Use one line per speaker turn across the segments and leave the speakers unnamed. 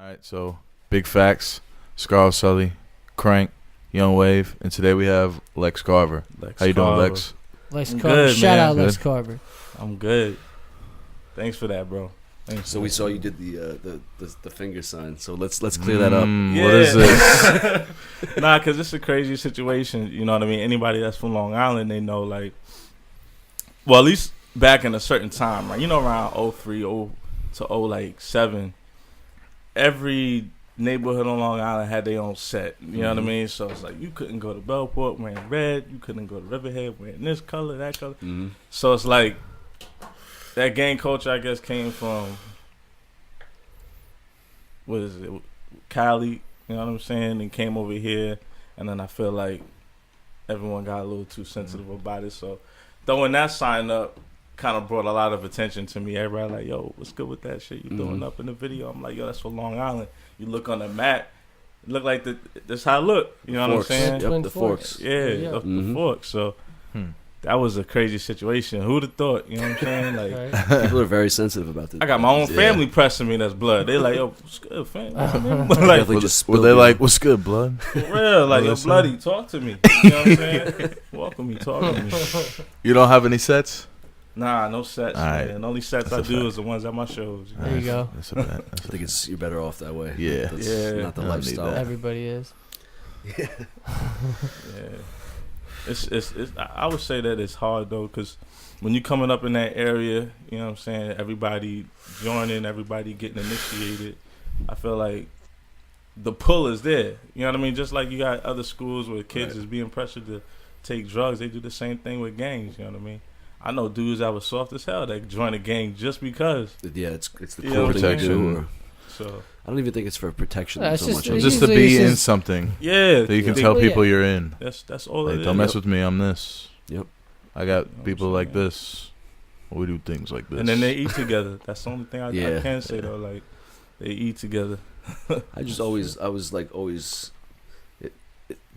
Alright, so Big Facts, Scarl Sully, Crank, Young Wave, and today we have Lex Carver.
Lex
How you doing,
Carver.
Lex?
Lex
I'm
Carver.
good,
Shout
man.
out Lex
Good.
Carver.
I'm good. Thanks for that, bro. Thanks.
So we saw you did the finger sign. So let's clear that up.
What is this?
Nah, because it's a crazy situation. You know what I mean? Anybody that's from Long Island, they know, like, well, at least back in a certain time, right? You know, around 03 to 07, every neighborhood on Long Island had their own set. You know what I mean? So it's like you couldn't go to Bellport wearing red. You couldn't go to Riverhead wearing this color, that color.
Mm-hmm.
So it's like that gang culture, I guess, came from, what is it, Cali, you know what I'm saying, and came over here, and then I feel like everyone got a little too sensitive about it. So throwing that sign up kind of brought a lot of attention to me. Everybody like, yo, what's good with that shit you throwing up in the video? I'm like, yo, that's for Long Island. You look on the map, it look like that's how it look. You know
Forks.
what I'm saying?
Yep,
Twin
the
Forks.
forks.
Yeah, the Forks. So that was a crazy situation. Who'd have thought? You know what I'm saying? Like,
Right.
People are very sensitive about this.
I got my own
Yeah.
family pressing me that's blood. They like, yo, what's good, fam? Like,
Definitely just
Were
spilled
they
it.
like, what's good, blood?
for real, like, yo,
Listen.
bloody, talk to me. You know what I'm saying? Welcome me, talk to me.
You don't have any sets?
Nah, no sets,
All right.
man. The only sets I do is the ones at my shows. You know?
There you go.
That's a bet. That's
I think it's you're better off that way.
Yeah.
That's
Yeah.
not the
I don't need
lifestyle.
that.
Everybody is.
Yeah. It's I would say that it's hard though, because when you coming up in that area, you know what I'm saying, everybody joining, everybody getting initiated, I feel like the pull is there. You know what I mean? Just like you got other schools where kids
Right.
is being pressured to take drugs, they do the same thing with gangs, you know what I mean? I know dudes that was soft as hell that join a gang just because.
Yeah, it's the
You know
cool
what I'm
thing to do.
saying?
Or,
So
I don't even think it's for protection
No, it's
so
just-
much.
it's
Just to
usually
be
it's
in
just-
something
yeah,
that you can
they-
tell
Yeah.
people you're in.
that's all it
Like,
is.
don't mess with me, I'm this.
Yep.
I got
what
people
I'm
like
saying?
this. We do things like this.
And then they eat together. That's the only thing I
Yeah.
can say though. Like they eat together.
I was like always, it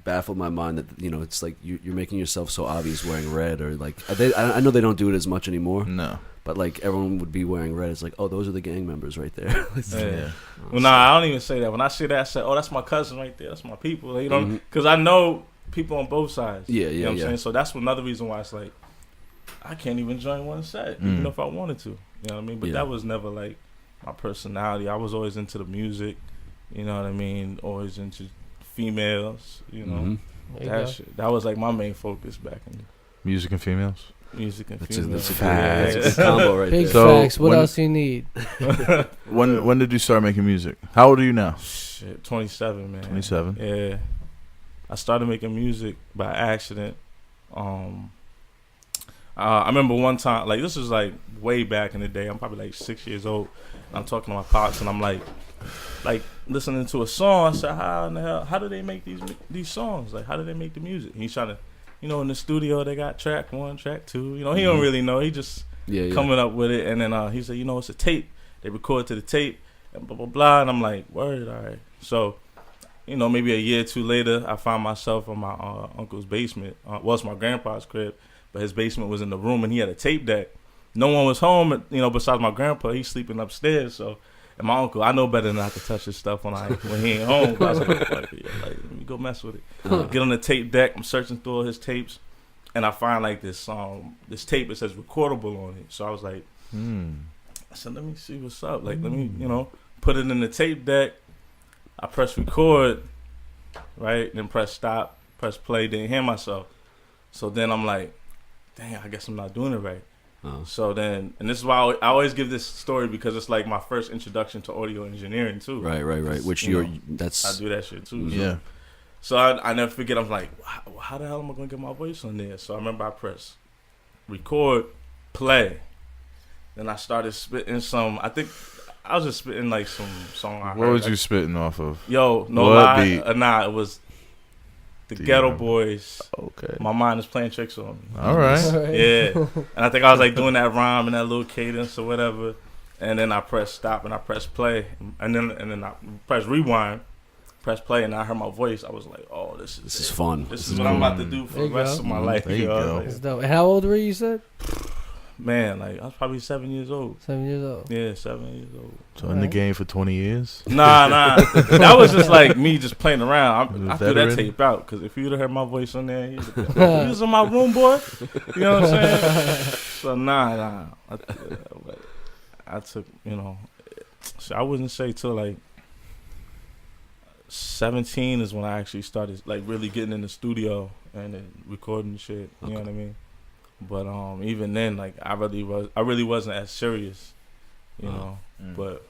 baffled my mind that, you know, it's like you're making yourself so obvious wearing red, or like I know they don't do it as much anymore,
No.
but like everyone would be wearing red. It's like, oh, those are the gang members right there.
Yeah. Well, nah, I don't even say that. When I say that, I say, oh, that's my cousin right there. That's my people. Like, you know,
Mhm.
because I know people on both sides.
Yeah,
You know
yeah,
what I'm
yeah.
saying? So that's another reason why it's like I can't even join one set, even if I wanted to. You know what I mean? But
Yeah.
that was never like my personality. I was always into the music. You know what I mean? Always into females. You know.
Mhm.
There you
That
go.
shit, that was like my main focus back in
Music and females.
music and
That's a,
females.
that's, a good, that's a good combo right
Big
there.
So,
facts. What
when-
else you need?
When did you start making music? How old are you now?
Shit, 27, man.
27.
Yeah. I started making music by accident. I remember one time, like, this was like way back in the day. I'm probably like 6 years old. And I'm talking to my pops, and I'm like listening to a song. I said, how in the hell, how do they make these songs? Like, how do they make the music? And he's trying to, you know, in the studio, they got track 1, track 2. You know, he don't really know. He just
Yeah.
coming up with it. And then he said, you know, it's a tape. They record to the tape and blah, blah, blah. And I'm like, word, all right. So, you know, maybe a year or two later, I found myself in my uncle's basement. Well, it's my grandpa's crib, but his basement was in the room, and he had a tape deck. No one was home, you know, besides my grandpa. He's sleeping upstairs. So, and my uncle, I know better not to touch his stuff when he ain't home. But I was like, let me go mess with it. Get on the tape deck. I'm searching through all his tapes, and I find like this tape that says recordable on it. So I was like, I said, let me see what's up. Like, let me, you know, put it in the tape deck. I press record, right? Then press stop, press play, didn't hear myself. So then I'm like, dang, I guess I'm not doing it right. So then, and this is why I always give this story, because it's like my first introduction to audio engineering too.
Right. Which
You
you're
know,
that's
I do that shit too.
Yeah.
So I never forget. I'm like, how the hell am I gonna get my voice on there? So I remember I pressed record, play. Then I started spitting some. I think I was just spitting like some song.
What was you spitting off of?
Yo, no
What
lie,
beat?
nah, it was the
Do you
Ghetto
remember?
Boys.
Okay.
My mind is playing tricks on me.
All right.
Yeah, and I think I was like doing that rhyme and that little cadence or whatever, and then I pressed stop and I pressed play, and then I pressed rewind, press play, and I heard my voice. I was like, oh, this is
fun.
This is what I'm about to do for
There
the
you
rest
go.
of my life.
There you
know?
go.
Like,
It's dope. And how old were you, said?
Man, like I was probably 7 years old.
7 years old.
Yeah, 7 years old.
So in the game for 20 years.
Nah. That was just like me just playing around. I threw that
Veteran?
tape out because if you'd have heard my voice on there, you'd have been, you was in my room, boy. You know what I'm saying? So nah. I took, so I wouldn't say till like 17 is when I actually started like really getting in the studio and then recording shit. You know what I mean? But even then, like I really wasn't as serious, you know. But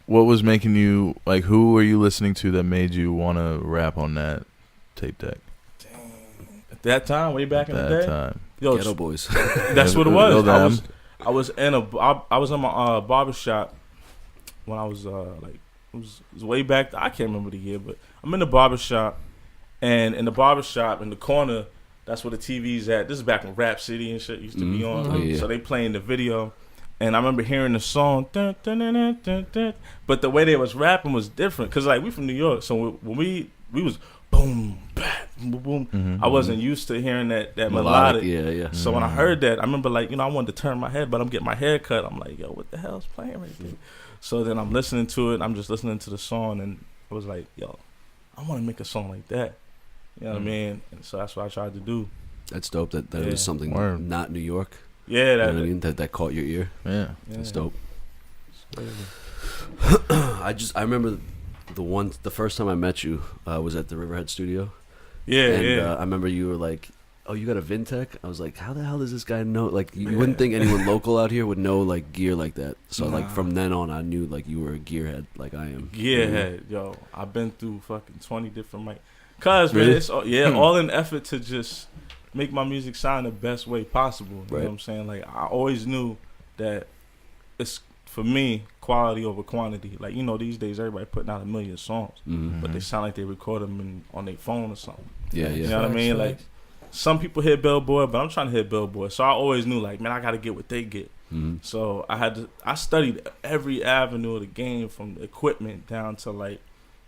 what was making you like? Who were you listening to that made you want to rap on that tape deck?
At that time, way back in the day,
That time,
yo,
Ghetto Boys.
that's what it was.
Know
I was in my barber shop when I was like it was way back. I can't remember the year, but I'm in the barber shop, and in the barber shop in the corner, that's where the TV's at. This is back when Rap City and shit used to be on.
Oh, yeah.
So they playing the video, and I remember hearing the song, dun, dun, dun, dun, dun, dun, but the way they was rapping was different. Cause like we from New York, so when we was boom, bap, boom, boom. I wasn't used to hearing that melodic.
Yeah.
So when I heard that, I remember like I wanted to turn my head, but I'm getting my hair cut. I'm like, yo, what the hell's playing right there? So then I'm listening to it. I'm just listening to the song, and I was like, yo, I want to make a song like that. You know what I mean? And so that's what I tried to do.
That's dope. That it was something not New York.
Yeah,
You know what I mean? That caught your ear.
yeah.
That's dope. I remember the first time I met you was at the Riverhead studio.
Yeah.
I remember you were like, "Oh, you got a Vintech?" I was like, "How the hell does this guy know?" Like, you wouldn't think anyone local out here would know like gear like that. So like from then on, I knew like you were a gearhead, like I am.
Gearhead, yo. I've been through fucking 20 different mic. Cause man,
Really?
it's all in effort to just make my music sound the best way possible. You know what I'm saying? Like I always knew that it's for me quality over quantity. Like these days everybody putting out 1 million songs, but they sound like they record them on their phone or something.
Yeah.
You know what I mean? Like some people hit Billboard, but I'm trying to hit Billboard. So I always knew like, man, I got to get what they get. So I studied every avenue of the game, from the equipment down to like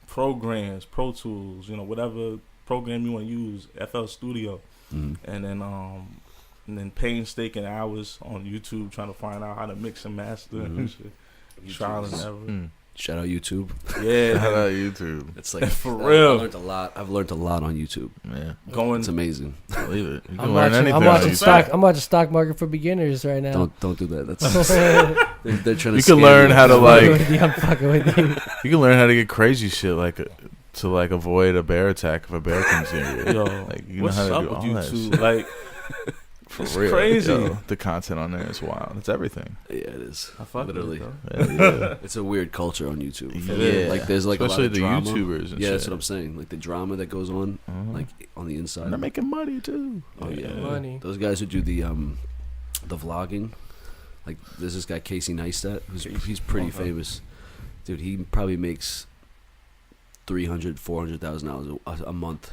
programs, Pro Tools, whatever program you want to use, FL Studio, and then painstaking hours on YouTube trying to find out how to mix and master and shit. Trial and error.
Shout out YouTube.
Yeah,
Shout out YouTube.
It's like
for real.
I learned a lot. I've learned a lot on YouTube.
Yeah,
It's amazing.
believe it. You can
I'm
learn anything.
watching stock market for beginners right now.
Don't do that. That's they're trying to.
You can learn how to
I'm fucking with you.
You can learn how to get crazy shit to avoid a bear attack if a bear comes near you.
Yo,
Like, you
what's
know how to
up
do
with
all that
YouTube?
shit.
Like,
For
it's
real.
crazy.
Yo, the content on there is wild. It's everything.
Yeah, it is.
I fuck
Literally.
with it,
Yeah.
It's a weird culture on YouTube.
Yeah.
Like there's like
Especially
a lot of
the
drama.
YouTubers and
Yeah,
shit.
that's what I'm saying. Like the drama that goes on, like on the inside.
And they're making money too.
Oh yeah,
Money.
those guys who do the vlogging, like there's this guy Casey Neistat, he's pretty famous, dude. He probably makes $300,000-$400,000 a month.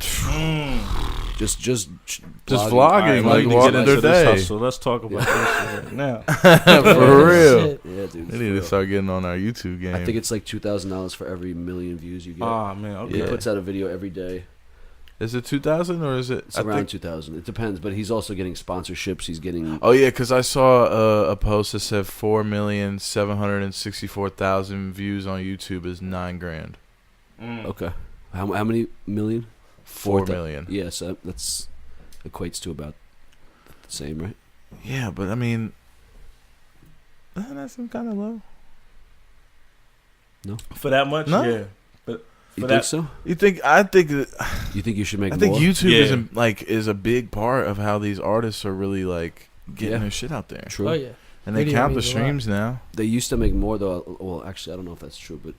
Just
vlogging,
All right,
like
we need to
walking
get
their
into this
day.
hustle. Let's talk about this right now.
For real.
Shit.
Yeah, dude.
We need to start getting on our YouTube game.
I think it's like $2,000 for every 1 million views you get.
Ah man, okay.
He
Yeah.
puts out a video every day.
Is it 2,000 or is it?
It's around 2,000. It depends, but he's also getting sponsorships. He's getting.
Oh yeah, because I saw a post that said 4,764,000 views on YouTube is $9,000.
Okay. How many million?
4 million.
Yes, that's equates to about the same, right?
Yeah, but I mean, that's kind of low.
For that much,
No.
yeah. But
You
for
think
that,
so?
You think? I think that.
You think you should make
I
more?
think YouTube
Yeah.
is a big part of how these artists are really like getting
Yeah.
their shit out there.
True.
Oh yeah.
And they
Video
count the
means a lot.
streams now.
They used to make more though. Well, actually, I don't know if that's true, but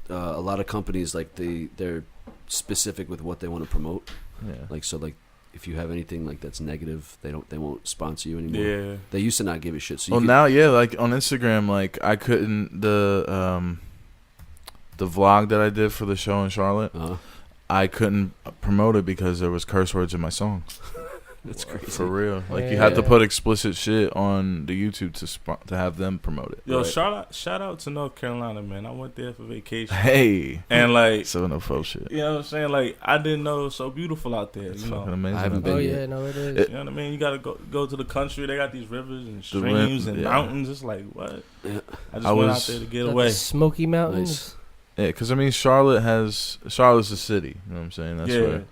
a lot of companies like they're specific with what they want to promote.
Yeah.
Like so, like if you have anything like that's negative, they won't sponsor you anymore.
yeah.
They used to not give a shit. So you
Well,
could-
now, yeah, like on Instagram, like I couldn't the vlog that I did for the show in Charlotte.
Uh-huh.
I couldn't promote it because there was curse words in my songs.
That's crazy.
For real. Like, you
Yeah.
have to put explicit shit on the YouTube to have them promote it.
Yo,
Right.
shout out to North Carolina, man. I went there for vacation.
Hey.
And like,
704 shit.
you know what I'm saying? Like, I didn't know it was so beautiful out there.
It's
You
fucking
know,
amazing.
I haven't
out
been
Oh
there.
yet.
yeah, no, it is.
It-
you know what I mean? You gotta go to the country. They got these rivers and
The rim-
streams and
yeah.
mountains. It's like what?
Yeah.
I just
I
went
was-
out there to get
Got
away.
the Smoky Mountains.
Nice.
Yeah, because, I mean, Charlotte's a city. You know what I'm saying? That's
Yeah.
where,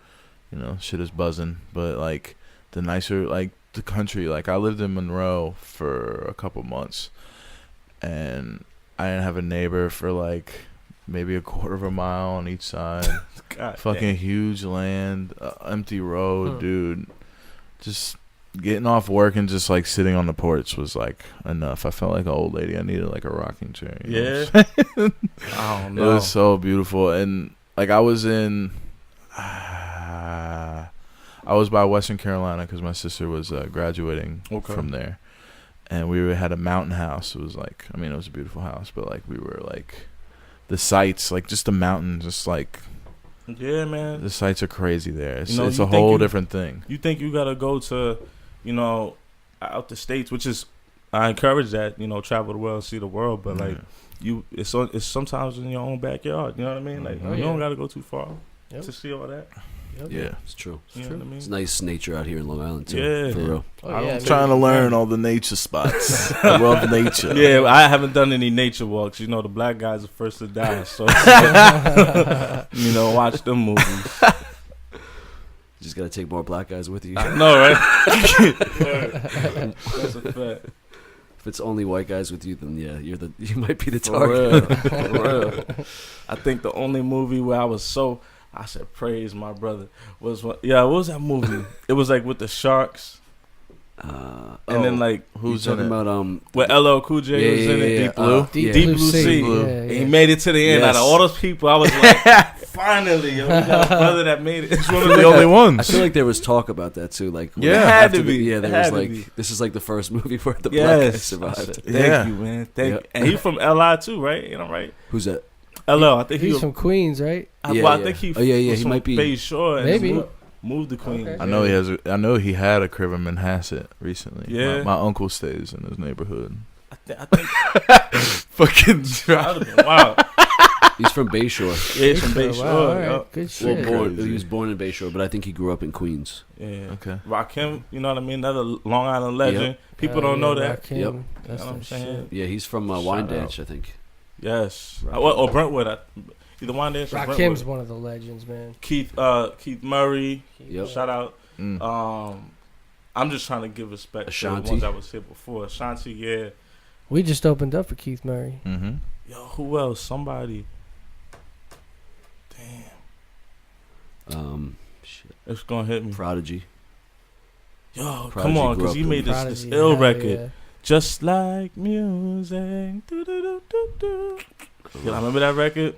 you know, shit is buzzing. But, like, the nicer, like, the country. Like, I lived in Monroe for a couple months. And I didn't have a neighbor for, like, maybe a quarter of a mile on each side.
God
Fucking
damn.
huge land, empty road,
Huh.
dude. Just getting off work and just like sitting on the porch was like enough. I felt like an old lady. I needed like a rocking chair. You know
Yeah.
what I'm saying?
I don't
It
know.
was so beautiful. And like I was in, I was by Western Carolina because my sister was graduating
Okay.
from there. And had a mountain house. It was like, I mean, it was a beautiful house, but like we were like, the sights, like just the mountain, just like,
Yeah, man.
the sights are crazy there. It's,
You know,
it's
you
a
think
whole
you-
different thing.
You think you gotta go to, you know, out the states, which is I encourage that, you know, travel the world, see the world, but like it's sometimes in your own backyard. You know what I mean? Like
Oh,
you don't
yeah.
gotta go too far
Yep.
to see all that.
Yep.
Yeah.
It's true.
You know what I mean?
It's nice nature out here in Long Island too.
Yeah.
For real.
Oh,
I
yeah,
don't
Trying to
Yeah.
learn all the nature spots. I love nature.
Yeah, I haven't done any nature walks. You know, the black guys are first to die, so you know, watch them movies.
You just gotta take more black guys with you.
I know, right? That's a fact.
If it's only white guys with you, then yeah, you might be the
For
target.
real, for real. I think the only movie where I said praise my brother was what was that movie? It was like with the sharks, and then like
Who's
talking
in it?
about
where LL Cool J was in it.
Deep Blue?
Deep Blue Sea.
Yeah,
And he
yeah.
made it to the end. Out
Yes.
of all those people, I was like, finally, yo, we got a brother that made it. It's one of
the
the
only
I
ones.
feel like there was talk about that too. Like
Yeah.
It had
after
to be.
Yeah,
It
there
had
was
to
like
be.
this is like the first movie where the black guy
Yes, I
survived.
said, thank
Yeah.
you, man. Thank
Yeah.
you. And he from LI too, right? You know, right?
Who's that?
LL. I think
He's
he.
from Queens, right?
I,
Yeah,
well, I
yeah.
think he.
Oh, yeah, yeah,
was
he
from
might be-
Bay Shore. And
Maybe.
moved to Queens.
Okay.
I know he had a crib in Manhasset recently.
Yeah.
My uncle stays in his neighborhood.
I think
Fucking
that would have been wild.
He's from Bayshore.
Yeah, he's from Bay
Wow,
Shore.
all right.
yo.
Good
Well,
shit.
Crazy.
he was born in Bayshore, but I think he grew up in Queens.
Yeah.
Okay.
Rakim, you know what I mean? Another Long Island legend.
Yep.
People don't know that.
Rakim,
Yep.
That's
You know what I'm
the
saying?
shit.
Yeah, he's from
Shout
Wyandanch, I think.
Yes.
Rakim.
Or Brentwood. Either one dance or
Rakim's
Brentwood.
one of the legends, man.
Keith Murray.
Yep.
Shout out.
Mm.
I'm just trying to give respect to
Ashanti.
the ones that was here before. Ashanti, yeah.
We just opened up for Keith Murray.
Mm-hmm.
Yo, who else? Somebody. Damn.
Shit.
It's going to hit me.
Prodigy.
Yo,
Prodigy
come on,
grew
because
up
he
in-
made this
Prodigy,
ill
hell
record.
yeah.
Just like music. Do-do-do-do-do. Yo, I remember that record?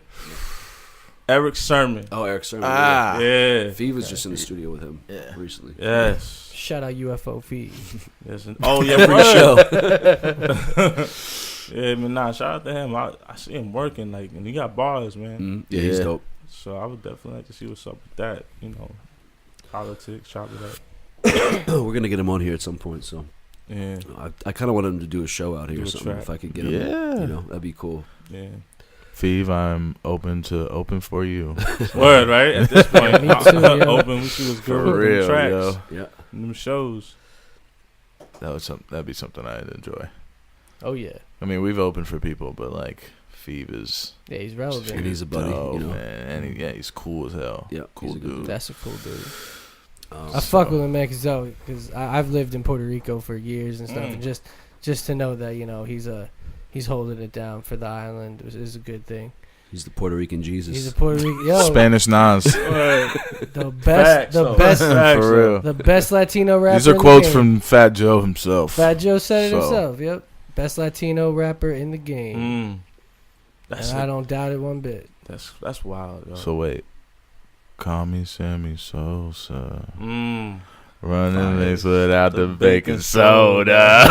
Eric Sermon.
Oh, Eric Sermon.
Ah.
Yeah.
Fee was just in the studio with him
Yeah.
recently.
Yes.
Shout out UFO feed.
Yes. Oh, yeah.
Free
word.
show.
Yeah, man, nah, shout out to him. I see him working, like, and he got bars, man.
Mhm. Yeah, he's
Yeah.
dope.
So I would definitely like to see what's up with that, you know. Politics, chop it up.
We're gonna get him on here at some point. So
Yeah,
I kind of want him to do a show out here
Do
or
a
something.
track.
If I could get him,
Yeah.
you know, that'd be cool.
yeah.
Feeve, I'm open for you.
Word, right? At this point,
Me too, yeah.
open. We see what's good
For
with them
real,
tracks,
yo.
Yeah.
and them shows.
That'd be something I'd enjoy.
Oh yeah,
I mean, we've opened for people, but like Feeve is
yeah, he's relevant.
And he's a buddy,
dope,
you know.
man. And he's cool as hell.
Yeah,
Cool
he's a good
dude.
That's a cool dude.
Um,
I fuck with him, man, because I've lived in Puerto Rico for years and stuff,
Mm.
and just to know that he's holding it down for the island is a good thing.
he's the Puerto Rican Jesus.
He's a Puerto Rican yo,
Spanish Nas.
Word.
the best, the best,
Facts,
For
though.
real.
the best Latino rapper.
These are
in the
quotes
game.
from Fat Joe himself.
Fat Joe said it
So-
himself. Yep, best Latino rapper in the game,
Mm. That's
and I
it.
don't doubt it one bit.
That's wild. Yo.
So wait. Call me Sammy Sosa.
Mm.
Running
Fire.
mix without the
The
baking
baking
soda.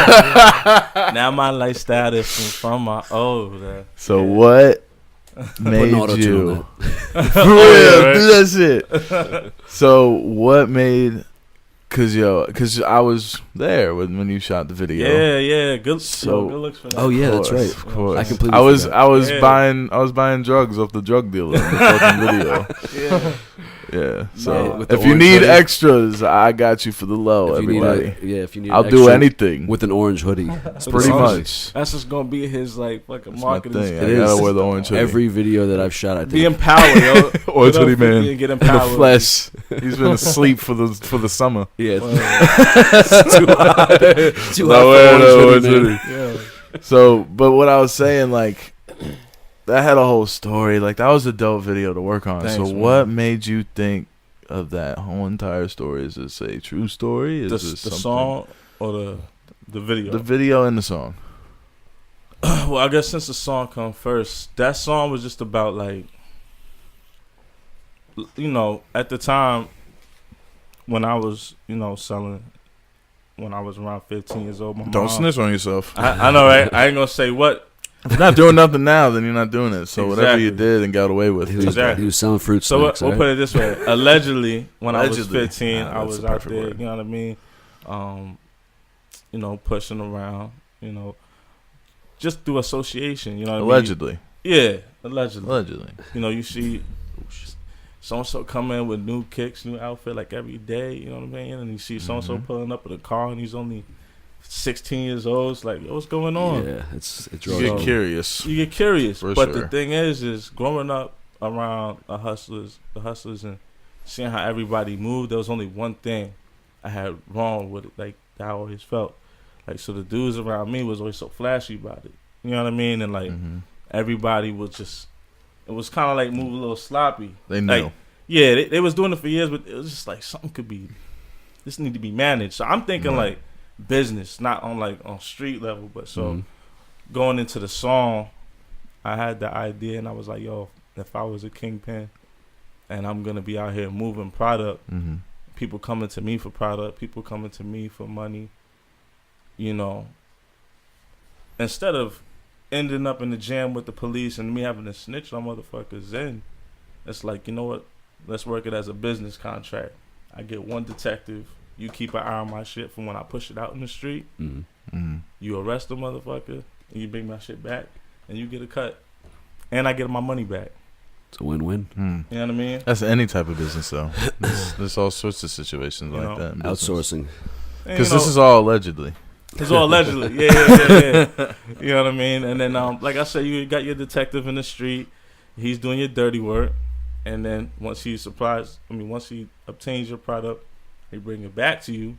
Now my lifestyle is from my older.
So
Yeah.
what
Putting
made
auto-tune on
you
that.
for
Oh,
real
yeah, right?
do that shit? So what made Cause I was there when you shot the video.
Yeah. Good
So-
good looks for that.
Oh yeah, that's right.
Of course.
I completely.
I was
Yeah.
buying drugs off the drug dealer in the fucking video.
Yeah.
Yeah. So
with the
if you
orange
need
hoodie.
extras, I got you for the low,
If you need
everybody.
if you need,
I'll
an
do
extra
anything.
with an orange hoodie.
Pretty much.
That's just gonna be his like fucking
That's my
marketing.
thing.
scheme.
I
It
gotta
is.
wear the orange hoodie.
Every video that I've shot, I
Be
think.
empowered, yo.
Orange
Get up
hoodie
50
man
and get
in the
empowered.
flesh. He's been asleep for the summer.
Yeah,
Well,
it's too hot. Too hot
Not
for
wearing
orange
the
hoodie,
orange
man.
hoodie.
yeah.
So, but what I was saying, like, that had a whole story. Like, that was a dope video to work on.
Thanks,
so,
man.
what made you think of that whole entire story? Is this a true story? Is
The
this something?
song or the video?
The video and the song.
Well, I guess since the song come first, that song was just about like, at the time when I was, selling, when I was around 15 years old. My
Don't
mom,
snitch on yourself.
I know, right? I ain't gonna say what.
If you're not doing nothing now, then you're not doing it. So whatever you
Exactly.
did and got away with,
He was,
Exactly.
he was selling fruit
So
snacks.
we'll
right?
put it this way: allegedly, when I was
Allegedly.
15,
Yeah,
I
that's
was
the
out
perfect
there.
word.
You know what I mean? Pushing around. Just through association. You know what I mean?
allegedly.
Yeah, allegedly.
Allegedly.
You see so and so come in with new kicks, new outfit like every day. You know what I mean? And you see so and so
Mhm.
pulling up with a car, and he's only 16 years old. It's like, yo, what's going on?
Yeah, it's
You
draws
get
on.
curious.
You get curious,
For
but
sure.
the thing is growing up around the hustlers, and seeing how everybody moved. There was only one thing I had wrong with it, like that I always felt. Like, so the dudes around me was always so flashy about it. You know what I mean? And like everybody was just, it was kind of like moving a little sloppy.
They knew.
Like, yeah, they was doing it for years, but it was just like something could be, this need to be managed. So I'm thinking
Right.
like business, not on street level, but so.
Mhm.
Going into the song, I had the idea, and I was like, yo, if I was a kingpin and I'm going to be out here moving product, people coming to me for product, people coming to me for money, instead of ending up in the jam with the police and me having to snitch on motherfuckers, then it's like, you know what, let's work it as a business contract. I get one detective, you keep an eye on my shit from when I push it out in the street, you arrest the motherfucker, and you bring my shit back, and you get a cut, and I get my money back.
It's a win-win.
You know what I mean?
That's any type of business, though. There's all sorts of situations
You
like
know,
that. in business.
Outsourcing.
Because this is all allegedly.
It's all allegedly. Yeah. You know what I mean? And then, like I said, you got your detective in the street. He's doing your dirty work. And then once he obtains your product, he bring it back to you,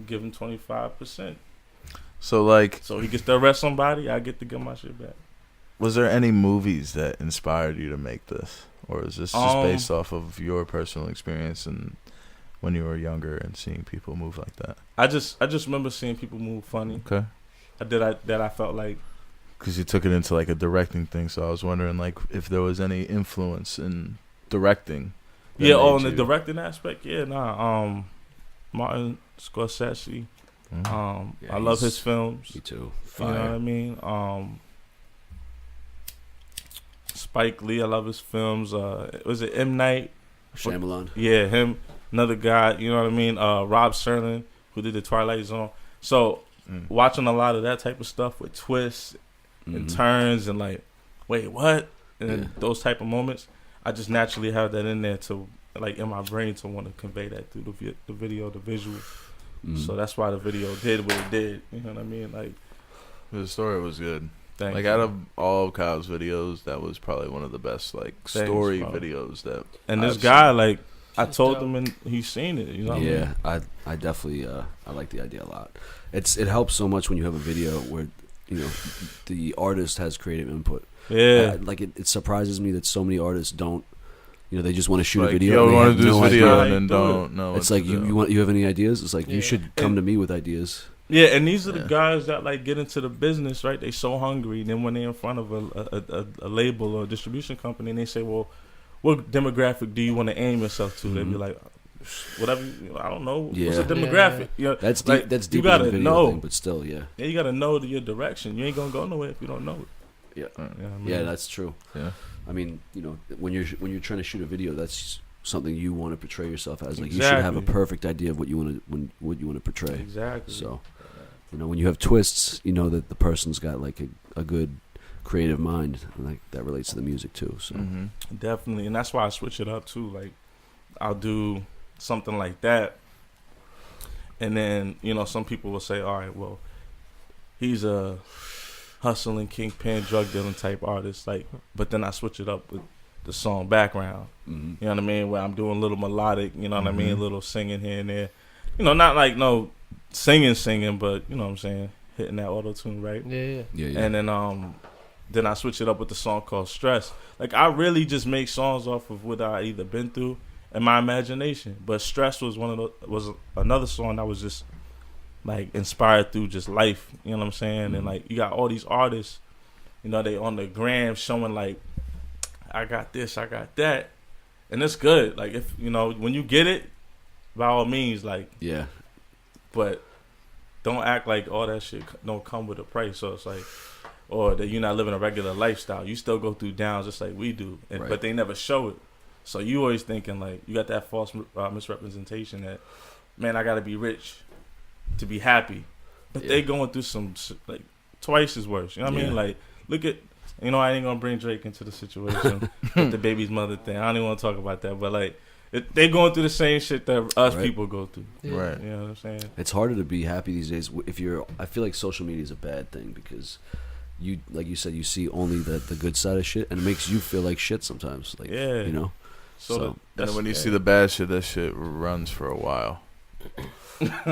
give him 25%.
So, like,
So he gets to arrest somebody, I get to get my shit back.
was there any movies that inspired you to make this? Or is this just based off of your personal experience and when you were younger and seeing people move like that?
I just remember seeing people move funny.
Okay.
That I felt like,
Because you took it into, like, a directing thing, so I was wondering, like, if there was any influence in directing. that
in
made
the
you-
directing aspect, Martin Scorsese.
Mhm.
Yeah,
I love
he's-
his films.
Me too.
You know
Fire.
what I mean? Spike Lee, I love his films. Was it M. Night?
Shyamalan.
Yeah, him. Another guy, you know what I mean? Rob Serling, who did the Twilight Zone. So watching a lot of that type of stuff with twists and turns and like, wait, what? And then those type of moments, I just naturally have that in there to, like, in my brain to want to convey that through the video, the visual. So that's why the video did what it did. You know what I mean? Like,
The story was good.
thank
Like,
you.
out of all of Kyle's videos, that was probably one of the best, like, story
bro.
videos that
And this
I've
guy,
seen.
like, I
That's
told
dope.
him and he's seen it. You know what I mean?
Yeah, I definitely I like the idea a lot. It helps so much when you have a video where the artist has creative input.
Yeah.
Like it surprises me that so many artists don't. They just want to shoot
like,
a video.
yo,
and
we
they
want
have
to do
no
this video
idea.
and then
Do it.
don't know.
It's
what
like
to do.
you have any ideas? It's like
Yeah.
you should come to me with ideas.
Yeah, and these are the
Yeah.
guys that, like, get into the business, right? They so hungry. And then when they're in front of a label or a distribution company and they say, well, what demographic do you want to aim yourself to? They'd be like, whatever, I don't know. What's
Yeah.
a demographic? You know,
That's deep.
like,
That's
you
deeper than
gotta
a video
know.
thing, but still, yeah.
Yeah, you got to know your direction. You ain't going to go nowhere if you don't know it.
Yeah.
You know what I mean?
Yeah, that's true.
Yeah.
I mean, when you're trying to shoot a video, that's something you want to portray yourself as. Like you should have a perfect idea of what you want to portray.
Exactly.
So, when you have twists, you know that the person's got like a good creative mind, and like that relates to the music too. So
definitely, and that's why I switch it up too. Like I'll do something like that, and then some people will say, all right, well, he's a hustling kingpin drug dealing type artist, like, but then I switch it up with the song background. You know what I mean, where I'm doing a little melodic, what I mean, a little singing here and there, not like no singing, but you know what I'm saying, hitting that auto tune right.
Yeah.
And then I switch it up with the song called Stress. Like I really just make songs off of what I either been through and my imagination. But Stress was was another song that was just like inspired through just life. You know what I'm saying? And like you got all these artists, they on the gram showing like, I got this, I got that, and it's good. Like if when you get it, by all means, like but don't act like all that shit don't come with a price. So it's like, or that you're not living a regular lifestyle. You still go through downs just like we do, but they never show it. So you always thinking like you got that false misrepresentation that, man, I gotta be rich to be happy, but they going through some like twice as worse. You know what I mean? Like look at, I ain't gonna bring Drake into the situation with the baby's mother thing. I don't even want to talk about that, but like they going through the same shit that us people go through.
Right.
You know what I'm saying? It's
harder to be happy these days I feel like social media is a bad thing because you, like you said, you see only the good side of shit, and it makes you feel like shit sometimes. Like,
So
and when you see the bad shit, that shit runs for a while.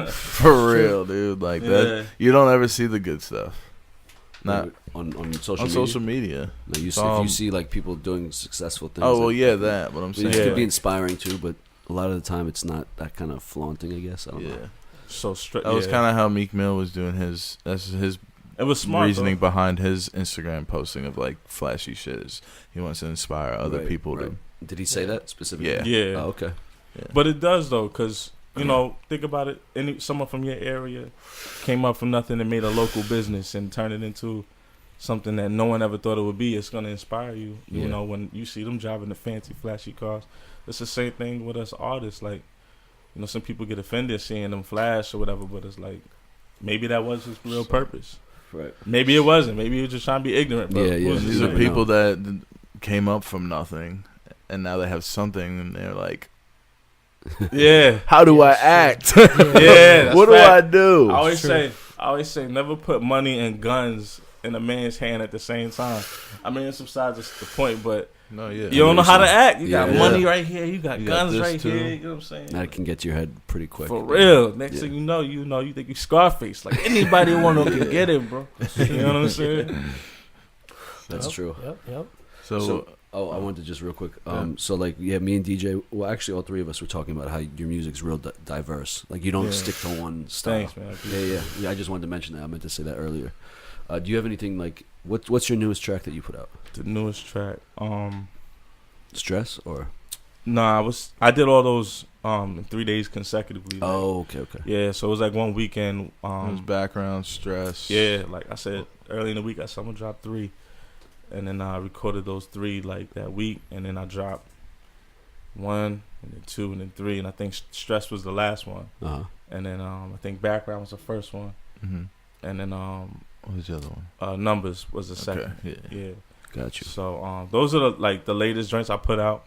For real, dude. Like that, you don't ever see the good stuff. Not
on
social media.
No, if you see like people doing successful things.
Oh well, that. What I'm saying,
it could be inspiring too, but a lot of the time it's not that kind of flaunting. I guess I don't know.
So
that was kind of how Meek Mill was doing his. That's his.
It was smart
reasoning behind his Instagram posting of like flashy shit. Is he wants to inspire other people to.
Did he say that specifically?
Yeah.
Oh, okay.
Yeah.
But it does though, because think about it. Someone from your area came up from nothing and made a local business and turned it into something that no one ever thought it would be. It's gonna inspire you. You know, when you see them driving the fancy, flashy cars. It's the same thing with us artists. Like, some people get offended seeing them flash or whatever, but it's like maybe that was his real purpose.
Right.
Maybe it wasn't. Maybe he was just trying to be ignorant. But
These are people that came up from nothing, and now they have something, and they're like, how do I act? What do I do?
I always say, never put money and guns in a man's hand at the same time. I mean, it's besides the point, but you don't know how to act. You got money right here. You got guns right here. You know what I'm saying?
That can get to your head pretty quick.
For real. Next thing you know, you think you Scarface. Like anybody want to can get it, bro. You know what I'm saying?
That's true.
Yep.
So I wanted to just real quick. So like, me and DJ. Well, actually, all three of us were talking about how your music's real diverse. Like you don't stick to one style.
Thanks, man.
Yeah. I just wanted to mention that. I meant to say that earlier. Do you have anything like what's your newest track that you put out?
The newest track,
Stress or?
Nah, I did all those in 3 days consecutively. Like,
okay.
Yeah, so it was like one weekend.
It was background stress.
Yeah, like I said early in the week, I said I'm gonna drop 3, and then I recorded those 3 like that week, and then I dropped 1, and then 2, and then 3, and I think Stress was the last one. And then I think Background was the first one, and then
what was the other one?
Numbers was the second. Yeah.
Got you.
So those are the latest joints I put out.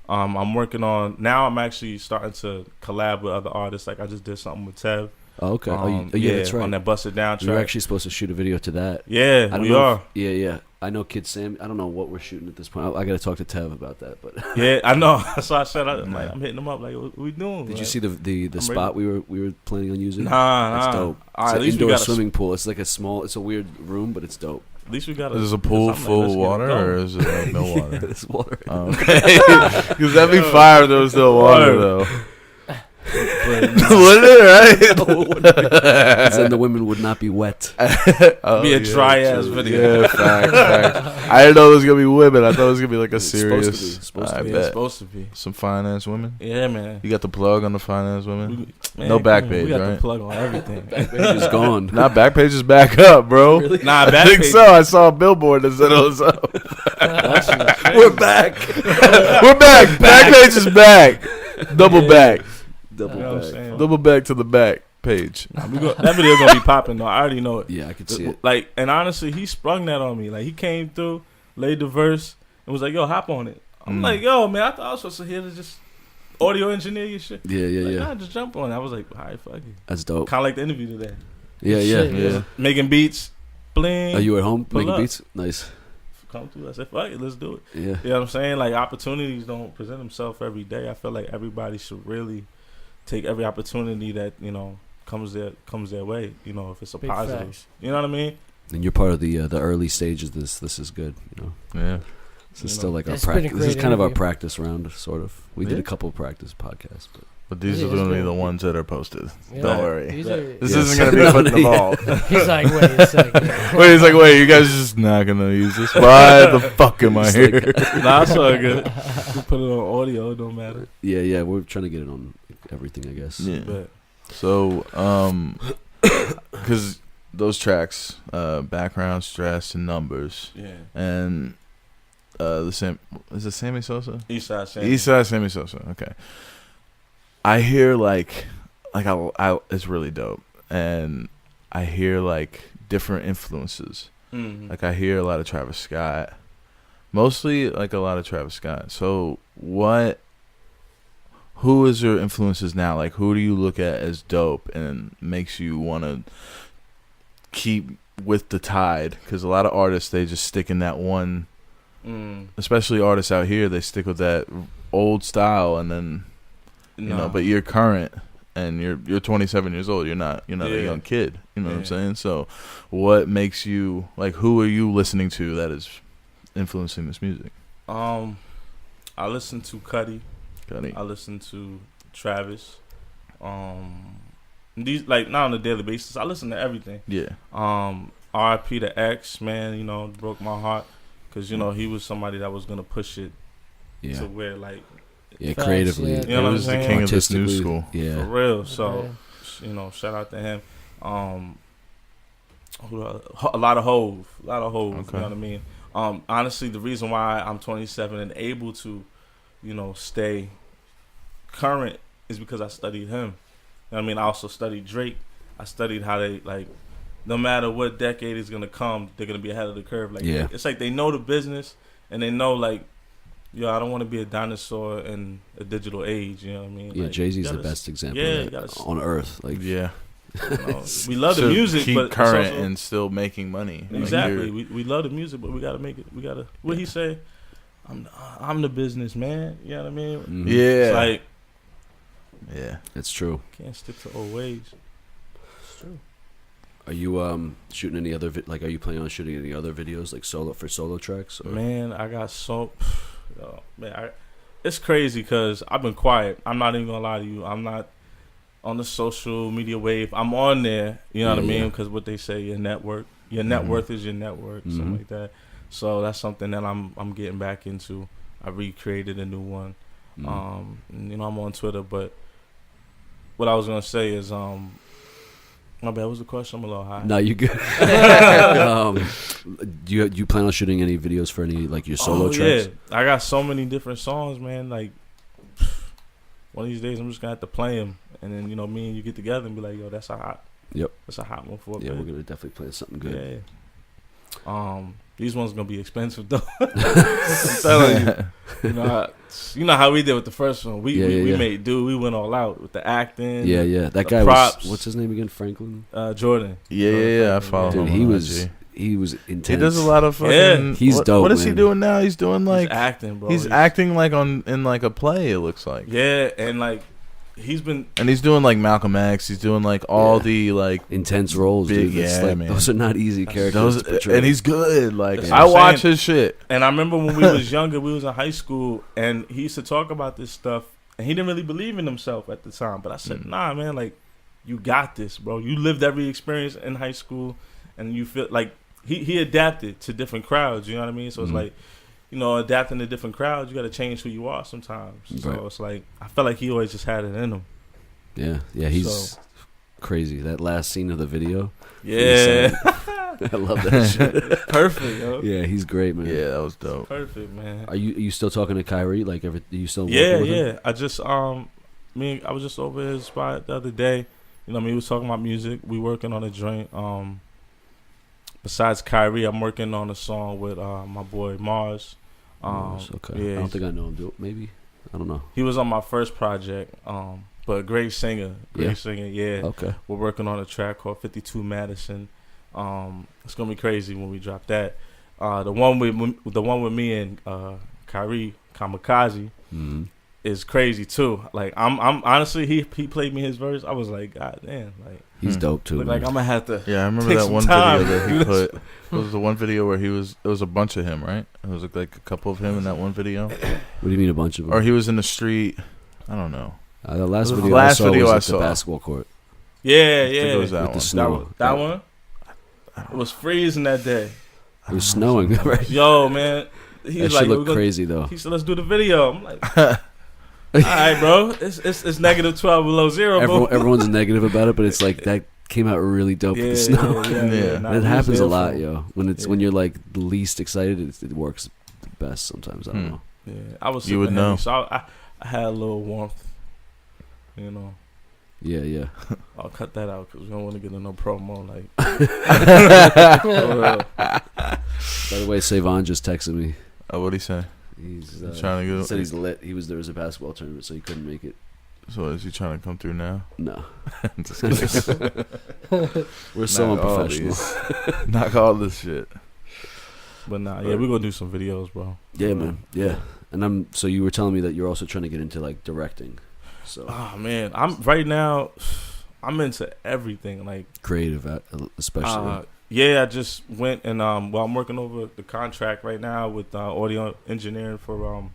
I'm working on now. I'm actually starting to collab with other artists. Like I just did something with Tev.
Oh, okay. That's right.
On that Bust It Down track.
We were actually supposed to shoot a video to that.
Yeah, we are.
Yeah. I know Kid Sammy. I don't know what we're shooting at this point. I got to talk to Tev about that. But
yeah, I know. So I said I'm hitting him up. Like, what we doing?
Did you see the spot we were planning on using?
Nah.
That's dope. It's an indoor swimming pool. It's like it's a weird room, but it's dope.
At least we got.
Is a pool full of water, or is it like no water?
It's water.
Okay, because that'd be fire if there was no water though. Wouldn't it, right?
Then the women would not be wet.
Be a dry ass video.
Yeah, facts. I didn't know it was gonna be women. I thought it was gonna be like a serious.
Supposed to be.
Some fine ass women.
Yeah, man.
You got the plug on the fine ass women. No back page,
we got
right?
the plug on everything.
Back page is gone.
Nah, back page is back up, bro.
Really?
Nah,
I think so. I saw a billboard that said it was up.
We're back.
We're back. Backpage is back. Double back.
Double
You know what I'm
back.
saying?
Double back to the back page.
That video's gonna be popping though. I already know it.
Yeah, I could see it.
Like, and honestly, he sprung that on me. Like, he came through, laid the verse, and was like, "Yo, hop on it." I'm like, "Yo, man, I thought I was supposed to hear to just audio engineer your shit."
Yeah.
Nah, just jump on it. I was like, "All right, fuck it."
That's dope.
Kind of like the interview today.
Yeah.
Shit,
Making beats, bling.
Are you at home
Pull
making
up.
beats? Nice.
Come through? I said, "Fuck it, let's do it."
Yeah.
You know what I'm saying? Like, opportunities don't present themselves every day. I feel like everybody should really take every opportunity that comes their way. If it's a
Big
positive.
facts.
You know what I mean?
And you're part of the early stages. This is good.
Yeah.
This is still like our
It's been a
practice. This is
great
kind of our
interview.
practice round, sort of. We did
Yeah.
a couple practice podcasts, but
But these
Yeah,
are going to be
it's
the
good.
ones that are posted.
Yeah.
Don't worry.
These
Yeah.
are,
This
Yes.
isn't going to be put in the vault.
he's like, wait a second.
Wait, he's like, wait, you guys are just not going to use this? Why the fuck am I
It's
here?
Nah, it's all good. You put it on audio, it don't matter.
yeah, we're trying to get it on everything, I guess.
Yeah.
But
So, because those tracks, background, stress, and numbers,
yeah,
and is it Sammy Sosa?
Eastside Sammy.
Eastside Sammy Sosa. Okay. I hear like I it's really dope, and I hear like different influences.
Mhm.
Like I hear a lot of Travis Scott, mostly like a lot of Travis Scott. So who is your influences now? Like who do you look at as dope and makes you want to keep with the tide? Because a lot of artists, they just stick in that one. Especially artists out here, they stick with that old style, and then but you're current and you're 27 years old. You're not a young kid. You know what I'm saying? So what makes you like? Who are you listening to that is influencing this music?
I listen to Cudi.
Gunny.
I listen to Travis. These like not on a daily basis. I listen to everything.
Yeah.
R.I.P. to X, man. Broke my heart because he was somebody that was gonna push it
Yeah.
to where like
Yeah,
Facts,
creatively.
yeah.
You know what
He
I'm
was the
saying?
king of this new
Artistically,
school.
for
Yeah.
real. So
Okay.
shout out to him. A lot of Hove.
Okay.
You know what I mean? Honestly, the reason why I'm 27 and able to, stay current is because I studied him. You know what I mean? I also studied Drake. I studied how they like, no matter what decade is gonna come, they're gonna be ahead of the curve. Like,
Yeah.
it's like they know the business and they know like, I don't want to be a dinosaur in a digital age. You know what I mean?
Yeah,
Like,
Jay-Z's
you
the
gotta-
best example
yeah,
of
you
that
gotta-
on earth. Like,
Yeah.
We love the
To
music,
keep
but it's
current
also-
and still making money. Like,
exactly.
you're-
We love the music, but we gotta make it. We gotta. What he say? I'm the business man. You know what I mean?
mhm.
Yeah.
It's like
Yeah.
It's true.
can't stick to old ways.
It's true.
Are you shooting any other are you planning on shooting any other videos like solo tracks? Or?
Man, I got so. It's crazy because I've been quiet. I'm not even gonna lie to you. I'm not on the social media wave. I'm on there. You know what I
Yeah,
mean?
yeah.
Because what they say, your network, your net
Mhm.
worth is your network, something
Mhm.
like that. So that's something that I'm getting back into. I recreated a new one.
Mm.
I'm on Twitter, but what I was gonna say is, my bad. What was the question? I'm a little high.
No, you good. Do you plan on shooting any videos for any like your solo tracks?
Yeah, I got so many different songs, man. Like one of these days, I'm just gonna have to play them, and then me and you get together and be like, yo, that's a hot.
Yep.
That's a hot one for.
Yeah,
man.
we're gonna definitely play something good.
Yeah. These ones gonna be expensive though. I'm telling you. You know how we did with the first one. We made do. We went all out with the acting.
Yeah, yeah. That
the
guy
props.
was. What's his name again? Franklin.
Jordan.
Yeah. I follow
Dude,
him.
he
on
was
IG.
he was intense.
He does a lot of fucking.
Yeah.
He's dope,
What is he
man.
doing now? He's doing like
He's acting, bro.
he's acting like in like a play. It looks like.
Yeah, and like he's been.
And he's doing like Malcolm X. He's doing like all
Yeah.
the like
intense roles,
Big-
dude. It's
yeah,
like,
man.
those are not easy characters
those,
to portray.
and he's good. Like
That's
I
what I'm
watch
saying.
his shit.
And I remember when we was younger, we was in high school, and he used to talk about this stuff, and he didn't really believe in himself at the time. But I said, nah, man, like you got this, bro. You lived every experience in high school, and you feel like he adapted to different crowds. You know what I mean? So it's like, adapting to different crowds, you got to change who you are sometimes.
Right.
So it's like I felt like he always just had it in him.
yeah, he's crazy. That last scene of the video.
Yeah.
I love that shit.
Perfect, yo.
Yeah, he's great, man.
Yeah, that was dope.
Perfect, man.
Are you still talking to Kyrie? Like, are you still working
Yeah,
with him?
yeah. I just I was just over his spot the other day. You know, he was talking about music. We working on a joint. Besides Kyrie, I'm working on a song with my boy Mars.
Okay.
Yeah,
I don't think I know him. Maybe. I don't know.
he was on my first project. But great singer. Yeah.
Okay.
We're working on a track called 52 Madison. It's gonna be crazy when we drop that. The one with me and Kyrie Kamikaze is crazy too. Like I'm honestly, he played me his verse. I was like, God damn, like
He's dope too.
look like I'm gonna have to.
Yeah, I remember
Take
that
some
one
time.
video that he put. It was the one video where it was a bunch of him, right? It was like a couple of him in that one video,
What do you mean a bunch of them?
or he was in the street. I don't know.
The last
The
video
last
I saw
video
was
I
at
saw.
the basketball court
Yeah,
I think it was
yeah.
that
with
one.
the snow.
That one. It was freezing that day.
It was snowing, right?
Yo, man. He's
That
like,
shit
"We're
looked
gonna-"
crazy though.
He said, "Let's do the video." I'm like, "All right, bro. It's negative 12 below zero, bro."
Everyone's negative about it, but it's like that came out really dope with the snow.
Yeah.
Nah,
It
we
happens
was
a
there
lot,
for-
yo. When you're like the least excited, it works best sometimes. I don't know.
Yeah, I was.
You would
super heavy,
know.
so I had a little warmth. You know,
Yeah.
I'll cut that out because we don't want to get in no promo. Like,
By the way, Savon just texted me.
Oh, what'd he say?
He's
Trying to
he
go.
said he's lit. There was a basketball tournament, so he couldn't make it.
So is he trying to come through now?
No,
Just kidding.
we're so
Knock all
unprofessional.
these. Knock all this shit.
but nah, yeah, we're gonna do some videos, bro.
Yeah, man. Yeah, and so you were telling me that you're also trying to get into like directing. So
Oh man, I'm right now. I'm into everything. Like,
creative, especially.
yeah, I just went and I'm working over the contract right now with audio engineering for